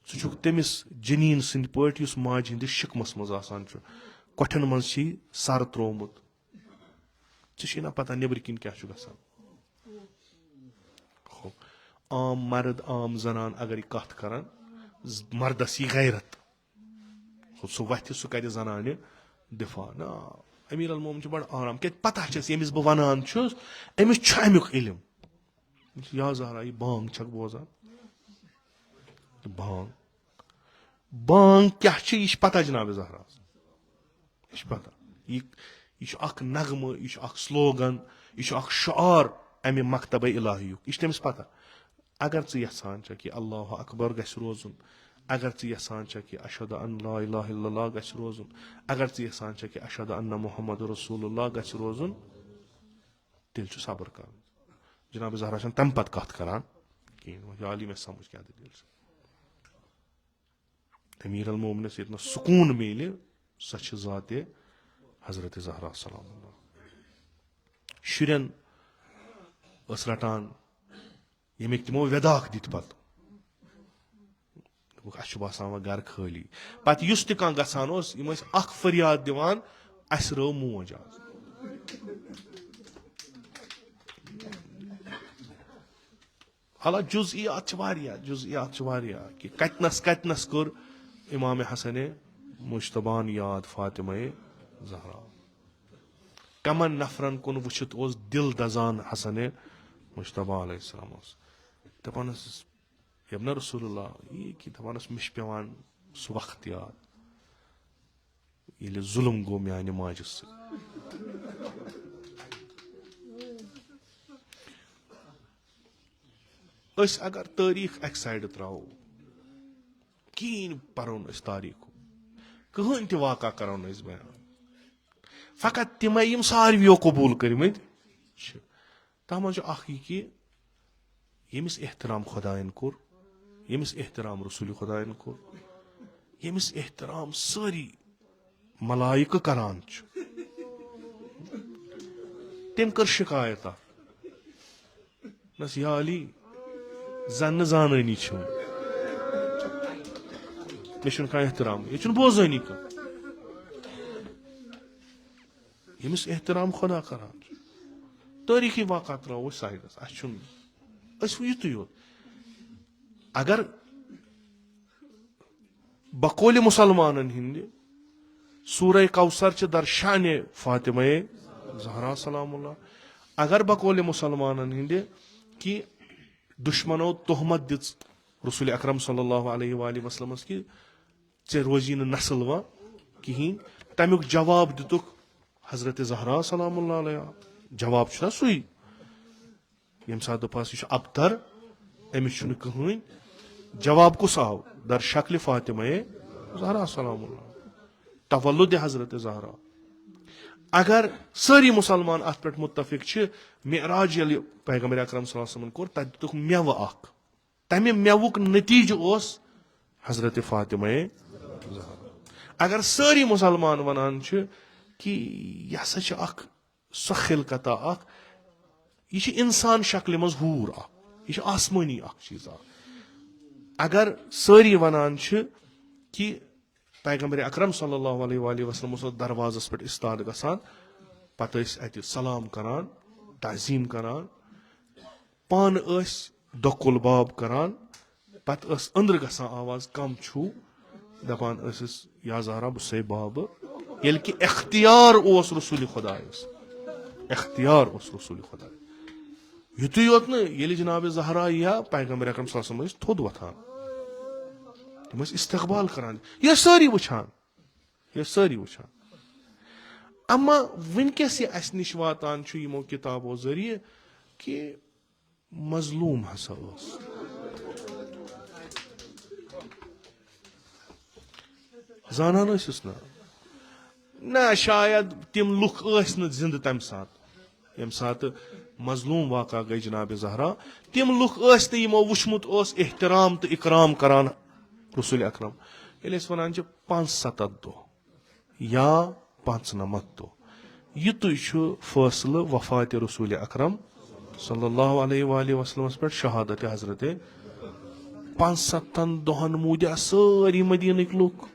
सह तमिस जनीन सद पे माज हंदिस शिकमस मज आसान कोठन मज सर त्रोमुत ना पता नबर किन क्या गसान आम मर्द आम जनान अगर कथ करान मर्दस यी गैरत सह वथ सह कर जनान दिफा ना अमीर अल मोमिन बड़ आराम क्या पता यमिस बह वनान अमिस अमुक इल्म या ज़हरा यह बांग छक बोजान बांग बांग क्या यह पता जनाब ज़हरा यह पता यह नगम यह स्लोगन यह शार अमे मकतब इलाही यह तमिस पता अगर यसान कि अल्लाह अकबर गस रोजुन अगर यसान कि अशहदु अन ला इलाहा इल्लल्लाह गस रोजुन अगर यसान कि अशहदु अन्न मुहम्मद रसूलुल्लाह गस रोजुन तेल सब्र कर जनाब ज़हरा तम पत कथ करान कहीं मे समझ क्या दलील अमीर अल मोमिनस ये सुकून मिले सह ज़ात हजरत ज़हरा सलाम शुरन रटान यमिक तमो वेदाख दित पत बसान व गर खाली पत युस त कह गसान यम फरियाद दिवान अस रो मोज आज Allah juz'iyat वारिया कि कतनस कर इमाम हसन मुश्तबान याद फातिमा जहरा कमन नफरन कुन वुचित ओस दिल दजान हसन मुश्तबा अलैहिस्सलाम दपानस यबना रसूलुल्लाह ये कि दपानस मिश पेवान सु वक्त याद ये जुल्म गो म्याने माज अगर तारीख एक साइड त्रो कहीं परोन तारीख कहन त वाक़ा करो बयान फकत तिम यम सारवियों कबूल कर्मत तथ मज कि यमिस एहतराम खुदायन कोर यमिस एहतराम रसूल खुदायन कोर यमिस एहतराम सारी मलाइक करान तम कर शिकायत नस या अली जन जानी मे एहतराम ये बोजानी कह यमिस एहतराम खुदा करान तारीखी वाक़ा त्रो साइडस युत योत अगर बकौल मुसलमान हिंद सूरह कौसर दर शान फातिमा जहरा सलामुल्लाह अगर बकौल मुसलमान हिंद कि दुश्मनों तोहमत दिच रसूल अकरम सल्लल्लाहु अलैहि वसल्लम कि चे रोजी नस्ल वा कहीं तमुक जवाब दितुक हजरत जहरा सलामुल्लाह अलैहा जवाब सुई यम सात दोपास यह अबतर अमिस कहन जवाब कुस आव दर शक्ल फातिमा जहरा सलामुल्लाह तवल्लुद हजरत जहरा अगर सारी मुसलमान अत पे मुत्तफिक मेराज ये पैगम्बर अकरम सल्लल्लाहु अलैहि वसल्लम कोर तत दितुक मेव अख तमे मेवुक नतीज ओस हजरत फातिमा जहरा अगर सारी मुसलमान वनान कि यह हसा सो खिलकता यह इंसान शक्ल मज हूर यह आसमानी चीज अगर सारी वनान कि पैगम्बर अकरम सल्लल्लाहु अलैहि वसल्लम दरवाजस पे इस्ताद गसान पत सलाम करान तज़ीम करान पान दकुल बाब करान पत अंदर गसान आवाज कम छू दपान या जहरा बुसे बाब ये कि इख्तियार ओस रसूल खुदा इख्तियार ओस रसूल खुदा युतु योत न ये जनाब जहरा या पैगम्बर अकरम सल्लल्लाहु अलैहि वसल्लम थोद वथान तम इस्तकबाल करान यह सारी वुछान अमा वनकस अस निश वातान यमो किताबों जरिए कि मजलूम हसा जानान ना शायद तिम लुख जिंद तम सात यम सात मजलूम वाक़ा गई जनाब जहरा तिम लुख यमो वुचमुत एहतराम तो इकराम करान रसूल अकरम ये वन 75 दो या 95 दो युत फैसल वफात रसूल अकरम सल्लल्लाहु अलैहि वसल्लम पे शहादत हजरत 75 दोहन मूद सारी मदीन लुक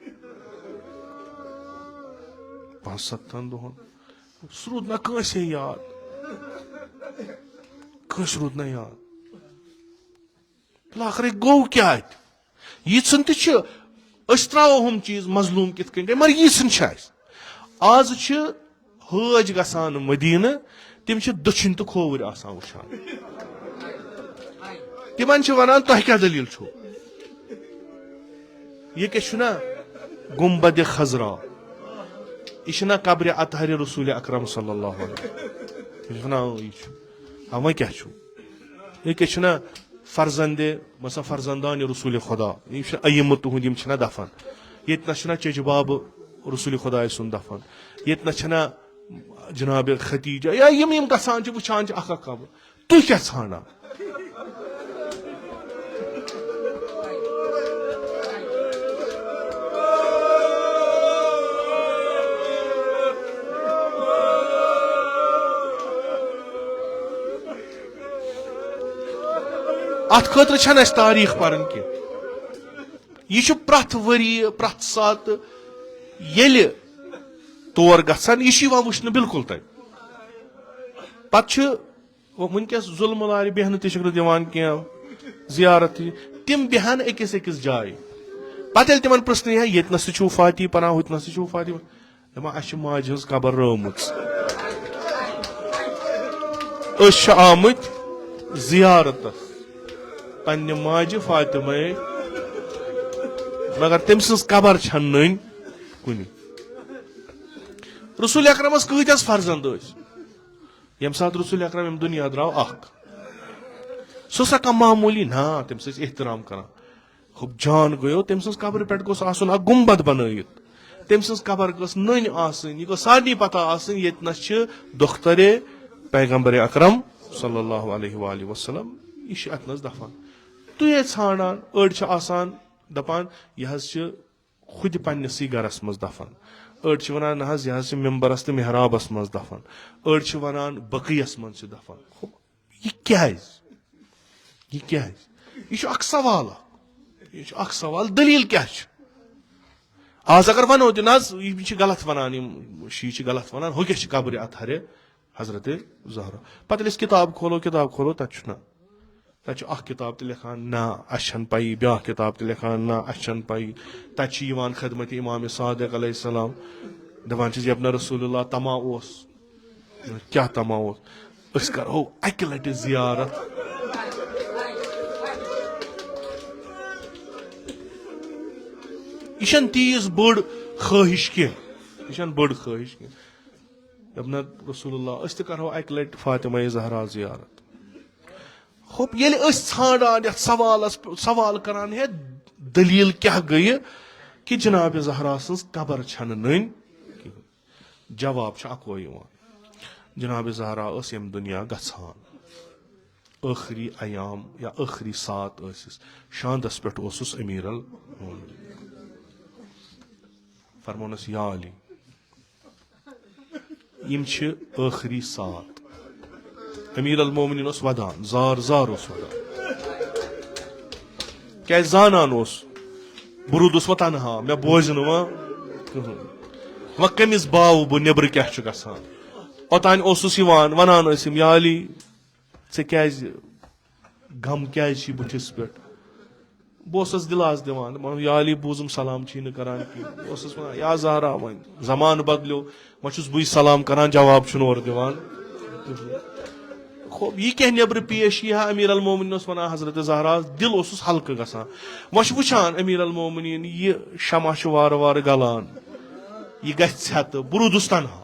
75 दोहन रूद ना कंसे याद कस रूद ना याद आखिर गो क्या यीन त्रो हम चीज मजलूम कित मगर यीन आज हज गसान मदीन तिम दछिन तो खोवर वुचान तिमन वन तुह क्या दलील छो यह क्या गुम्बद खजरा यह कब्र अतहर रसूल अकरम सल्लल्लाहु अलैहि वसल्लम क्या यह क्या फर्जंदे मसा फर्जंदान रसूल खुदा यह अयम तुहद यम दफन ये ना चजबाब रसूल खुदा सुन दफन ये ना जनाब खतीजा या यम गसान वुचान कब्र तु क्या ाना अत खतर तारीख पर्न कह यह प्रथ वरी प्रथ सात तौर गसान यह वुचन बिल्कुल तक पत्छे वनकस जुल्म लार बेहन तक दिवान कह जियारत तिम बेहन अकिस अकिस जाय पत तिमन प्रश्न ये नस फाती पना हुत नस फाती दपान अस माज हज कबर रौमुत आमुत जियारत पन्ने माज फातिमा मगर तम सज कबर छन नन कुन रसूल अकरमस कतीस फर्जंद यम सात रसूल अकरम यम दुनिया द्राव सह मामूली ना तम एहतराम करान हुब जान गयो तम सज कबर पे गोस आसन अ गुंबद बनयित तम सज कबर गस नन आसन यह सारे पता आसन ये नस दुख्तरे पैगंबर अकरम सल्लल्लाहु अलैहि वसल्लम यह अतनस दफन तुह ान अड़ दपान यह खुद पन्नसी गरस मज दफन अड़ वन ना यह मेम्बरस तो मेहराबस मज दफन अड़ वन बकीयस मज दफन यह सवाल यह सवाल दलील क्या आज अगर वनो यह गलत वनान शी गलत वनान हो क्या कब्र अतहर हजरत ज़हरा पत किताब खोलो तथा तह किताब तो लिखान ना अन पई ब्या किताब तो लिखान ना अन पई तथा खदमत इमाम सादिक अलैहिस्सलाम दपान यबन रसूलुल्लाह तमा क्या तमा करो अकि लट जियारत यह तीज बड़ ख्वाहिश कह बड़ ख्वाहिश कह दपन रसूलुल्लाह करो अकि लट फातिमा ज़हरा जियारत होप ये ान सवाल करान है दलील क्या गई कि जनाब ज़हरा सज कबर छन नन जवाब अको जनाब ज़हरा यम दुनिया गसान आखिरी अयाम या आखिरी सात शांदस पे अमीर अल फरमोनस या अली यम आखिरी सात अमीर अल मोमिनीन वदान जार वदान क्या जानान बुरूद व तनहा मे बोज व कमिस बाव बह नबर क्या गसान ओतान वनान या अली क्या गम क्या बुथिस पे बह दिलास दिवान या अली बूजम सलाम करान कह या ज़हरा वन जमान बदलो वह बुई सलाम करान जवाब और दिवान यह क्या नबर पेश यह अमीर अल मोमिनीन वन हजरत ज़हरा दिल हल्क गसान वह वुचान अमीर अल मोमिनीन यह शमा वार वार गलान यह गत बुरूदुस तनहा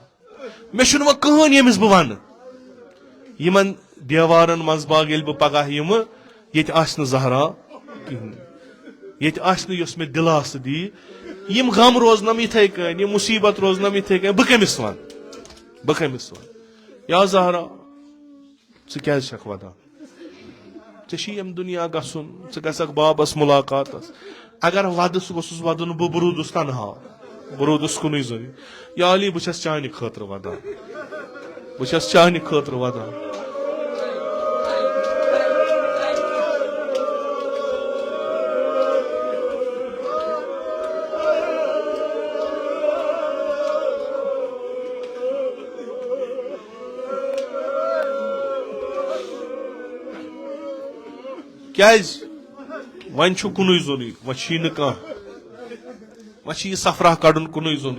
मे वह कहन यमिस बह वन यमन देवारन मज बाग ये पगह ये ज़हरा कहें ये मे दिलास दी यम गम रोजनम इथे कन यम मुसीबत रोजनम इथे कन बह कमिस वन या ज़हरा क्या वदान यम दुनिया गसन गसक बाबस मुलाकात अगर वद सह वदन बह बुरूदुस तनहा बुरूदुस कुन जन या अली बह चान खतर वदान क्या वन कुन जोन वह कह वह सफरा कड़न कुन जोन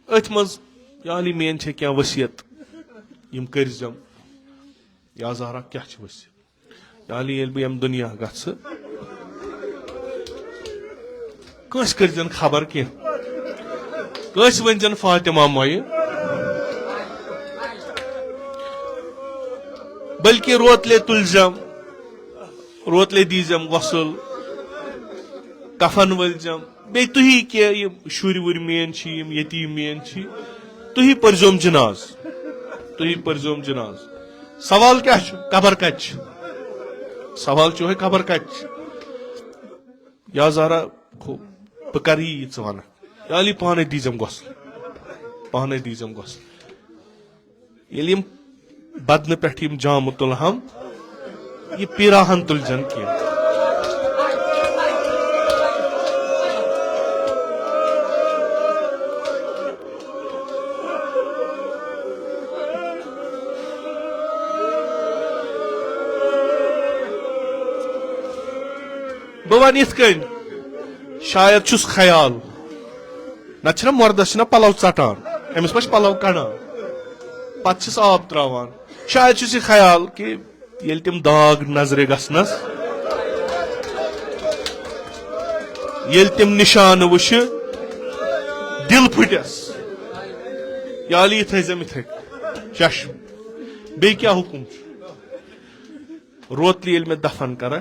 अथ मज या अली मेन क्या वसीयत यम करजम या ज़हरा क्या वसीयत या अली ये बह यम दुनिया गस करजन खबर कह वनजन फातिमा मोय बल्कि रोतले तुलजम रोतले दीजम गसल कफन वलजम बे तुही के शुर वुर मेन यतीम मेन तुही परजोम जनाज सवाल क्या कबर कत सवाल है कबर कत या ज़हरा बह कर वन या अली पाने दीजम गसल ये बदन पे जाम तुलहम यह पिराहन तुलजन कह बह वन इत कन शायद छुस ख्याल ना मर्दस पलव षटान अमिस मा पलव कड़ान पत आब त्रावान शायद छुस यह ख्याल कि ये तम दाग नजर गसनस ये तम निशान वुश दिल फुटस याली थम इथे चश्म बे क्या हुकुम रोतली ये मे दफन कर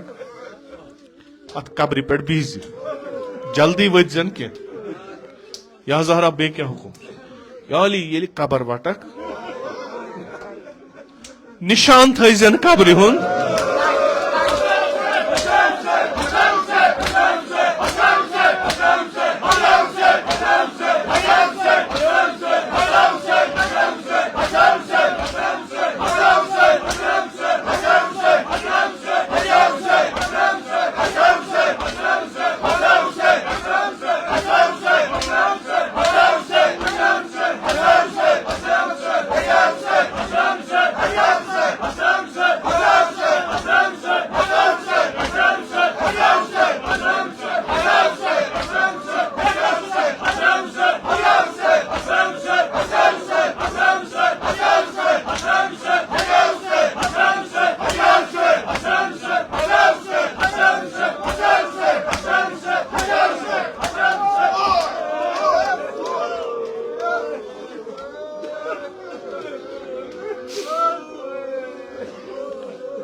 अत कब्र पे बीज जल्दी वजन क्या या जहरा बे क्या हुकुम याली ये कबर वटक निशान थन कब्र हुन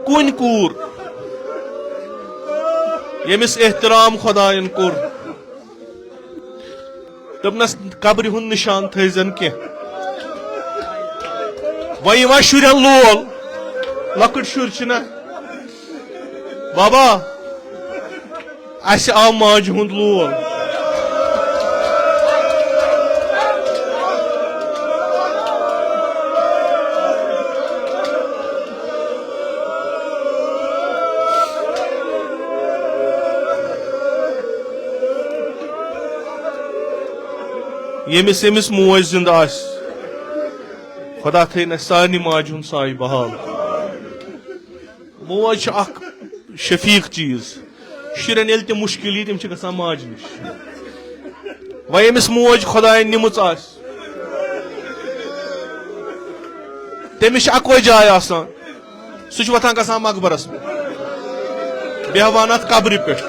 कुन कूर यमिस एहतराम खुदायन कुर तमनस कब्र हुन निशान थन कह वह शुरन लोल लकट शुर बाबा अस आव माज हुंद लोल यमिस यमिस मोज जिंद आस खुदा थन सारे माज हुंद साय बहाल मोज अख शफीक चीज शुरन ये तम मुश्किल तम ग माज नश वह यमिस मोज खुदायन निमुच आस तमिस अकोई जाय आसान सह वथान गसान मकबरस पे बेहवान अत कब्र पे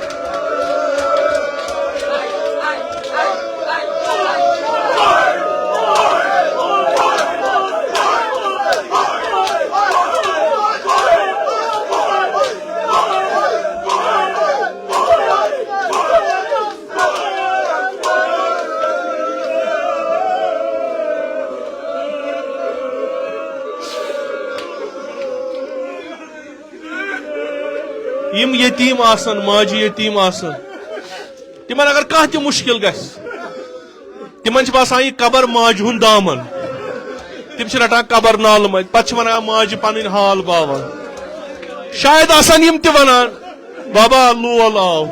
यम यतीम आसन माजी यतीम आसन तिमन अगर कह ति मुश्किल गस तिमन बसान यह कबर माज हुन दामन तिम रटान कबर नाल मत पत वन माज पन हाल बावन शायद आसान यम ति वनान बाबा लोल आव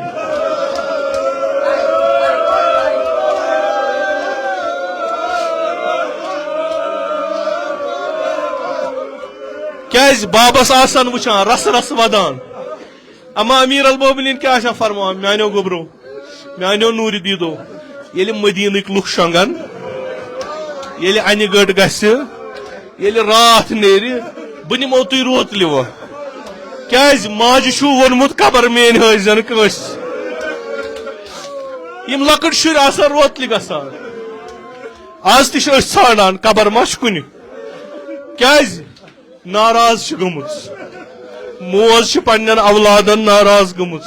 क्या बाबस आसान वुचान रस रस वदान अमा अमीर अलमोमिनीन क्या फरमान मानो गोबरो मानो नूर दीदो ये मदीनक लुख शंगन ये अन गट गल रात नेर बह निमो तुम रोतल वह क्या माज वोनमुत कबर मेन हजन कस यम लकट शुर आसान रोतल गसान आज ठान कबर मा कुन क्या नाराज गमुत मोज पन्न अवलादन नाराज गमुत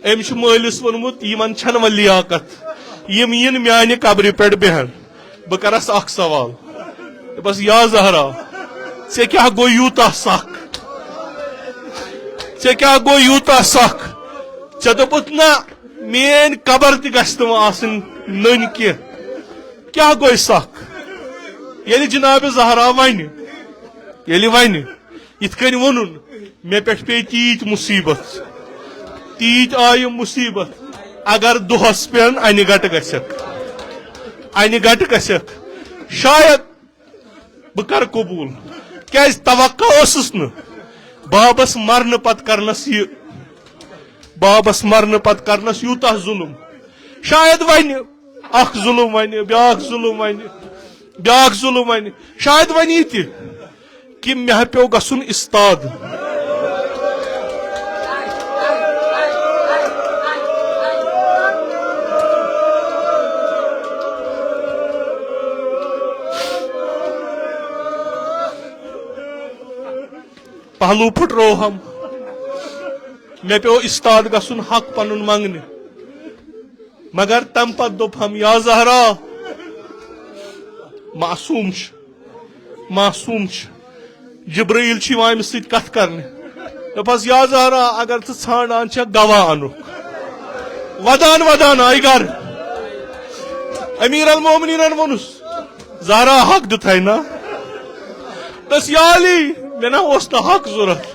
अम मालिस वोनमुत यमन छन व लियाकत यम इन म्यान कब्र पे बेहन बह करस अख सवाल बस या जहरा ऐ क्या गो यूता सख ऐ क्या गो यूता सख ऐ दोपुत ना मेन कबर तह नन क्या गो सख ये जनाब जहरा वन ये वन इत कन वोनुन मे पे पे तीत मुसीबत तीत आय मुसीबत अगर दोहस पेन अन गट गसक शायद बह कर कबूल क्या तवक्का न बाबस मरन पत करनस बाबस मरने पत करनस यूता जुलुम शायद वन अख जुलुम वन ब्याख जुलुम वन ब्याख जुलुम वन शायद वन यह कि मे पे गुन इस्ताद पहलू फुटरो हम मे पे इस्ताद गुन हक पन मंगने मगर तम पत दोप हम या जहरा मासूम मासूम जिब्राइल अमिस सत कथ करने दपस या जहरा अगर तू ान गवाह अनुक वदान वदान आई घर अमीर अल मोमिनीन वोनुस जहरा हक दुत ना दस या अली मे ना हक जरूरत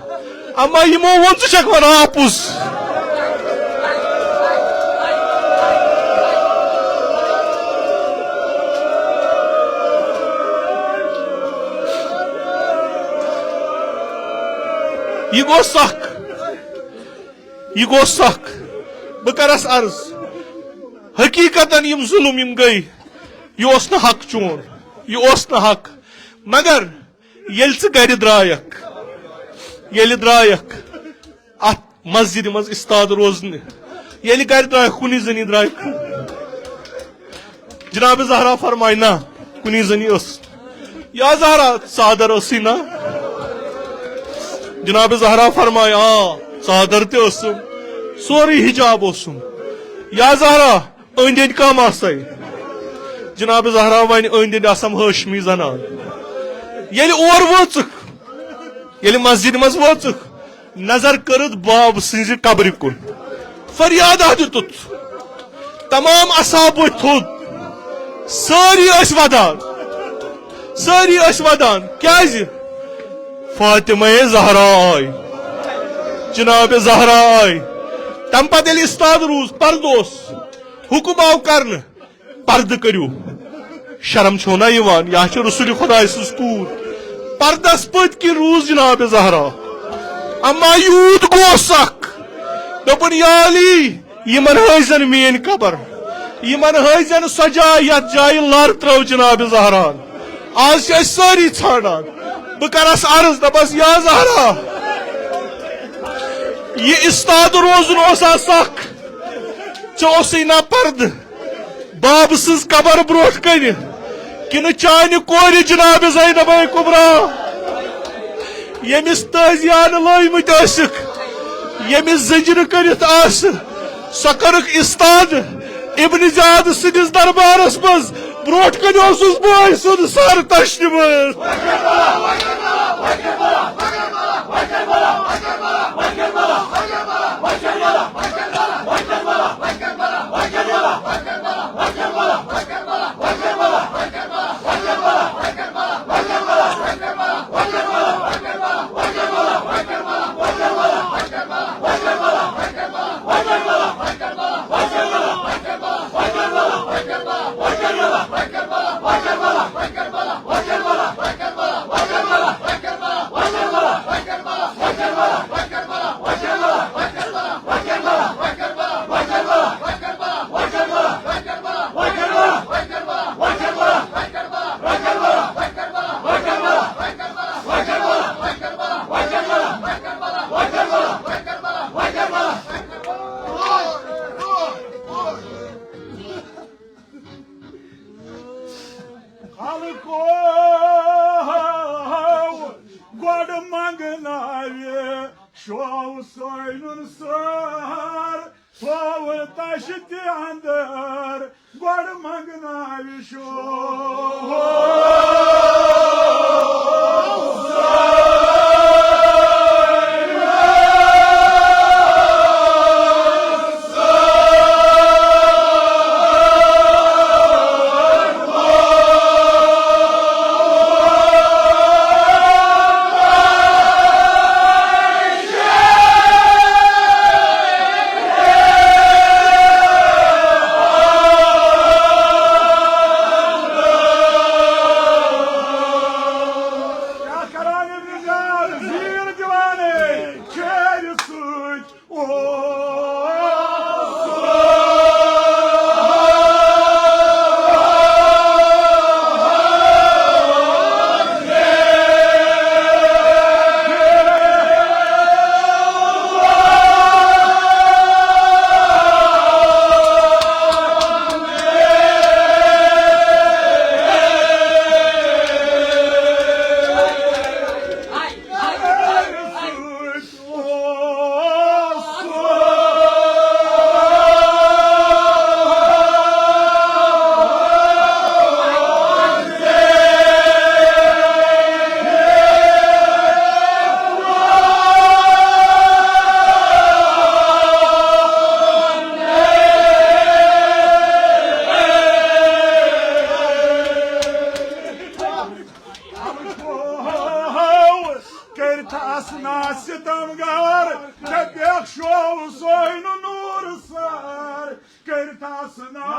अम्मा यमो वो क वन आपुस यह गो सख बह करस अर्ज हकीकतन यम जुलुम यम गई यह हक चोन यह हक मगर येल गर द्रायक अत मस्जिद मज इस्ताद रोजन ये गर द्राय कुन जनी द्राय जनाब जहरा फरमाय ना कुन जनी या जहरा चादर ना जनाब जहरा फरमाय चादर तसुम सोरी हिजाब या जहरा अंद अंद कम आसा जनाब जहरा वन अंद अंद आसम हाशमी जनान ये और वोचुक ये मस्जिद मज वोचुक नजर करत बाब सज कब्र कुन फरियाद दुत तमाम असाब थोद सारी वदान क्या फातिमा जहरा आई जनाब जहरा आई तम पे इस्ताद रूज पर्दोस हुक्म आव कर पर्द करू शर्म छो ना यह रसूल खुदा सूर पर्दस पत कि रूज जनाब जहरा अम्मा यूत गो सख दोपन या अली यमन हजन मेन कबर यमन हजन सो जाय यथ जाय लर त्रो जनाब जहरान आज सारी छाड़ान बह करस अर्ज दपस या जहरा यह इस्ताद रोजन सख चे ना पर्द बाब सज कबर ब्रोट कन कि चान कोर जनाब ज़ैनब कुबरा यमिस तजियान लयमत यमिस जजर कर सो कर इस्ताद इब्न ज़ियाद सदिस दरबारस मज ब्रोट कन बॉय सुन sir तशन tasna sitamgar Tepek şol soynu nur sar Kırtasna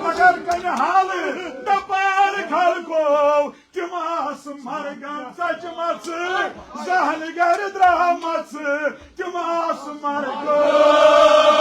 Agar kan halı tapar kalko Timas margan saçması Zahnigar draması Timas margan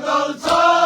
Dal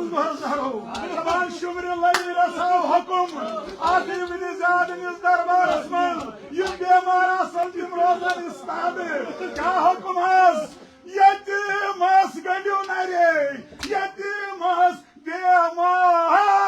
gozarım. Zaman şümrünleri rasav hakum. Adımını zadınız darbarısman. Yümbem arasıl cümrozan istadı. Ka hukumaz. Yetimas gönlüneri. Yetimas demarası.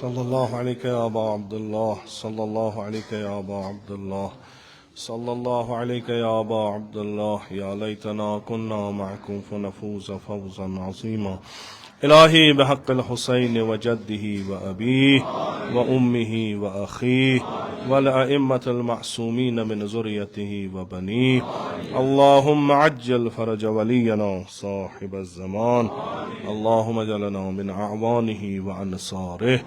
صلى الله عليك يا أبا عبد الله صلى الله عليك يا أبا عبد الله صلى الله عليك يا أبا عبد الله يا ليتنا كنا معكم فنفوز فوزا عظيما إلهي بحق الحسين وجده وأبيه وأمه وأخيه والأئمة المعصومين من ذريته وبنيه اللهم عجل فرج ولينا صاحب الزمان اللهم اجعلنا من أعوانه وأنصاره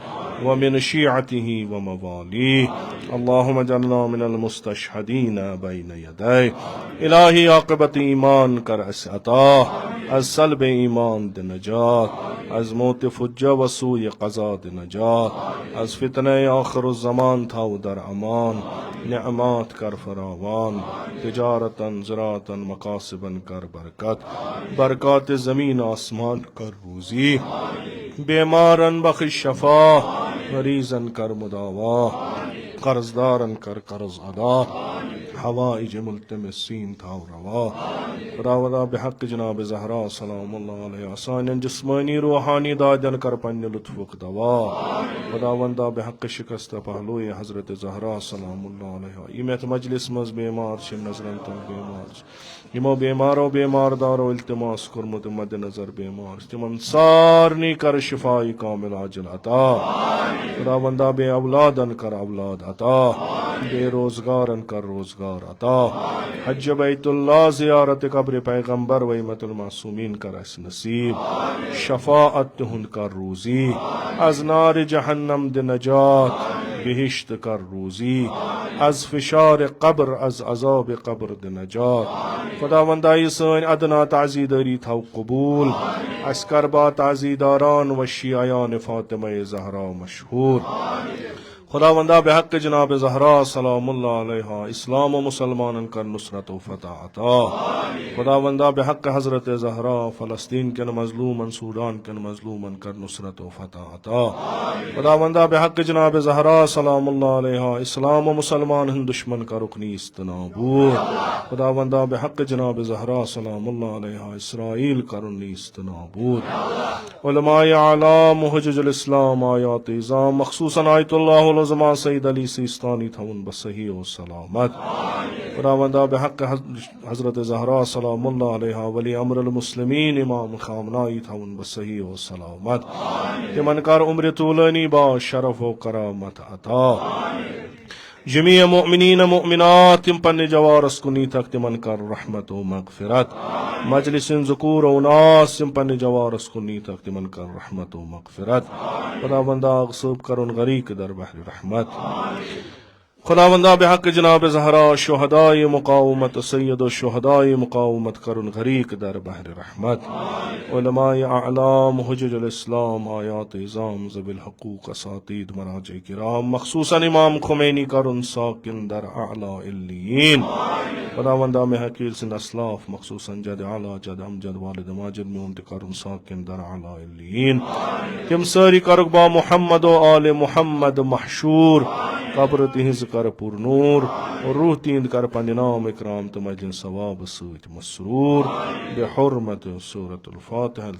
ومن شيعته ومواليه اللهم اجعلنا من المستشهدين بين يديه إلهي عاقبت ایمان کر اس عطا از سلب ایمان ده نجات، از موت فجه و سوی قضا ده نجات، از فتنه آخر الزمان تاو در امان، نعمات کر فراوان، تجارتا زراعتا مقاصبا کر برکت، برکات زمین آسمان کر روزی، بیمارن بخش شفا، مریضن کر مداوا، قرضدارن کر قرض ادا، حوائج ملتمسین تاو روا. خداوندا بحق جناب زہرا سلام اللہ علیہ آسان جسمانی روحانی دادن کر پنہ لطفک دوا. خداوندا بحق شکست پہلوی حضرت زہرا سلام اللہ علیہ یمت مجلس مز بیمار چھ نظرن تم بیمار یمو بیمارو بیمار دارو التماس کرمت مد نظر بیمار تمن سارنی کر شفائی کامل عاجل عطا. خداوندا بے اولادن کر اولاد عطا، بے روزگارن کر روزگار عطا. حج بیت اللہ زیارت قبر پیغمبر و امت المعصومین کر اس نصیب. شفاعت تہند کر روزی، از نار جہنم د نجات، بہشت کر روزی، از فشار قبر از عذاب قبر د نجات. خداوندائی سن ادنا تعزیداری تھو قبول، اس کربا تعزیداران و شیعیان فاطمہ زہرا مشہور. خداوندا بحق جناب زہرا سلام اللہ علیہ اسلام و مسلمان کر نصرت و فتح عطا. خداوندا بحق حضرت زہرا فلسطین کن مظلومن سودان کن مظلومن کر نصرت و فتح عطا. خداوندا بحق جناب زہرا سلام اللہ علیہ اسلام و مسلمان ہند دشمن کا رکنی استنابور. خداوندا بحق جناب زہرا سلام اللہ علیہ اسرائیل کا رکنی استنابور. علماء اعلام حجج الاسلام آیات اعظام مخصوصاً آیت اللہ العظماء سید علی سیستانی تھون بصحیح و سلامت. خداوندا بحق حضرت زہرا سلام اللہ علیہ ولی امر المسلمین امام خامنائی تھون بصحیح و سلامت. تمن کر عمر طولانی با شرف و کرامت عطا. جميع مؤمنین مؤمنات تم پن جوارس کنی تک تمن کر رحمت و مغفرت. مجلس ذکور و ناس تم پن جوارس کنی تک تمن کر رحمت و مغفرت. خداوندا اغصب کرن غریق در بحر رحمت. خداوندا بحق جناب زہرا شہدائی مقاومت سید و شہدائی مقاومت کرن غریق در بحر رحمت. علماء اعلام حجج الاسلام آیات اعظام ذوی الحقوق اساتید مراجع کرام مخصوصاً امام خمینی کرن ساکن در اعلی علیین. خداوندا میں حقیل سند اسلاف مخصوصاً جد اعلی جد امجد والد ماجد میں انتقارن ساکن در اعلی علیین. تم ساری کرک با محمد و آل محمد محشور. قبر تہذ کر پر نور اور روح تیند کر پنہ نام اکرام تو مجلس ثواب سۭتۍ مسرور بحرمت سورة الفاتحہ.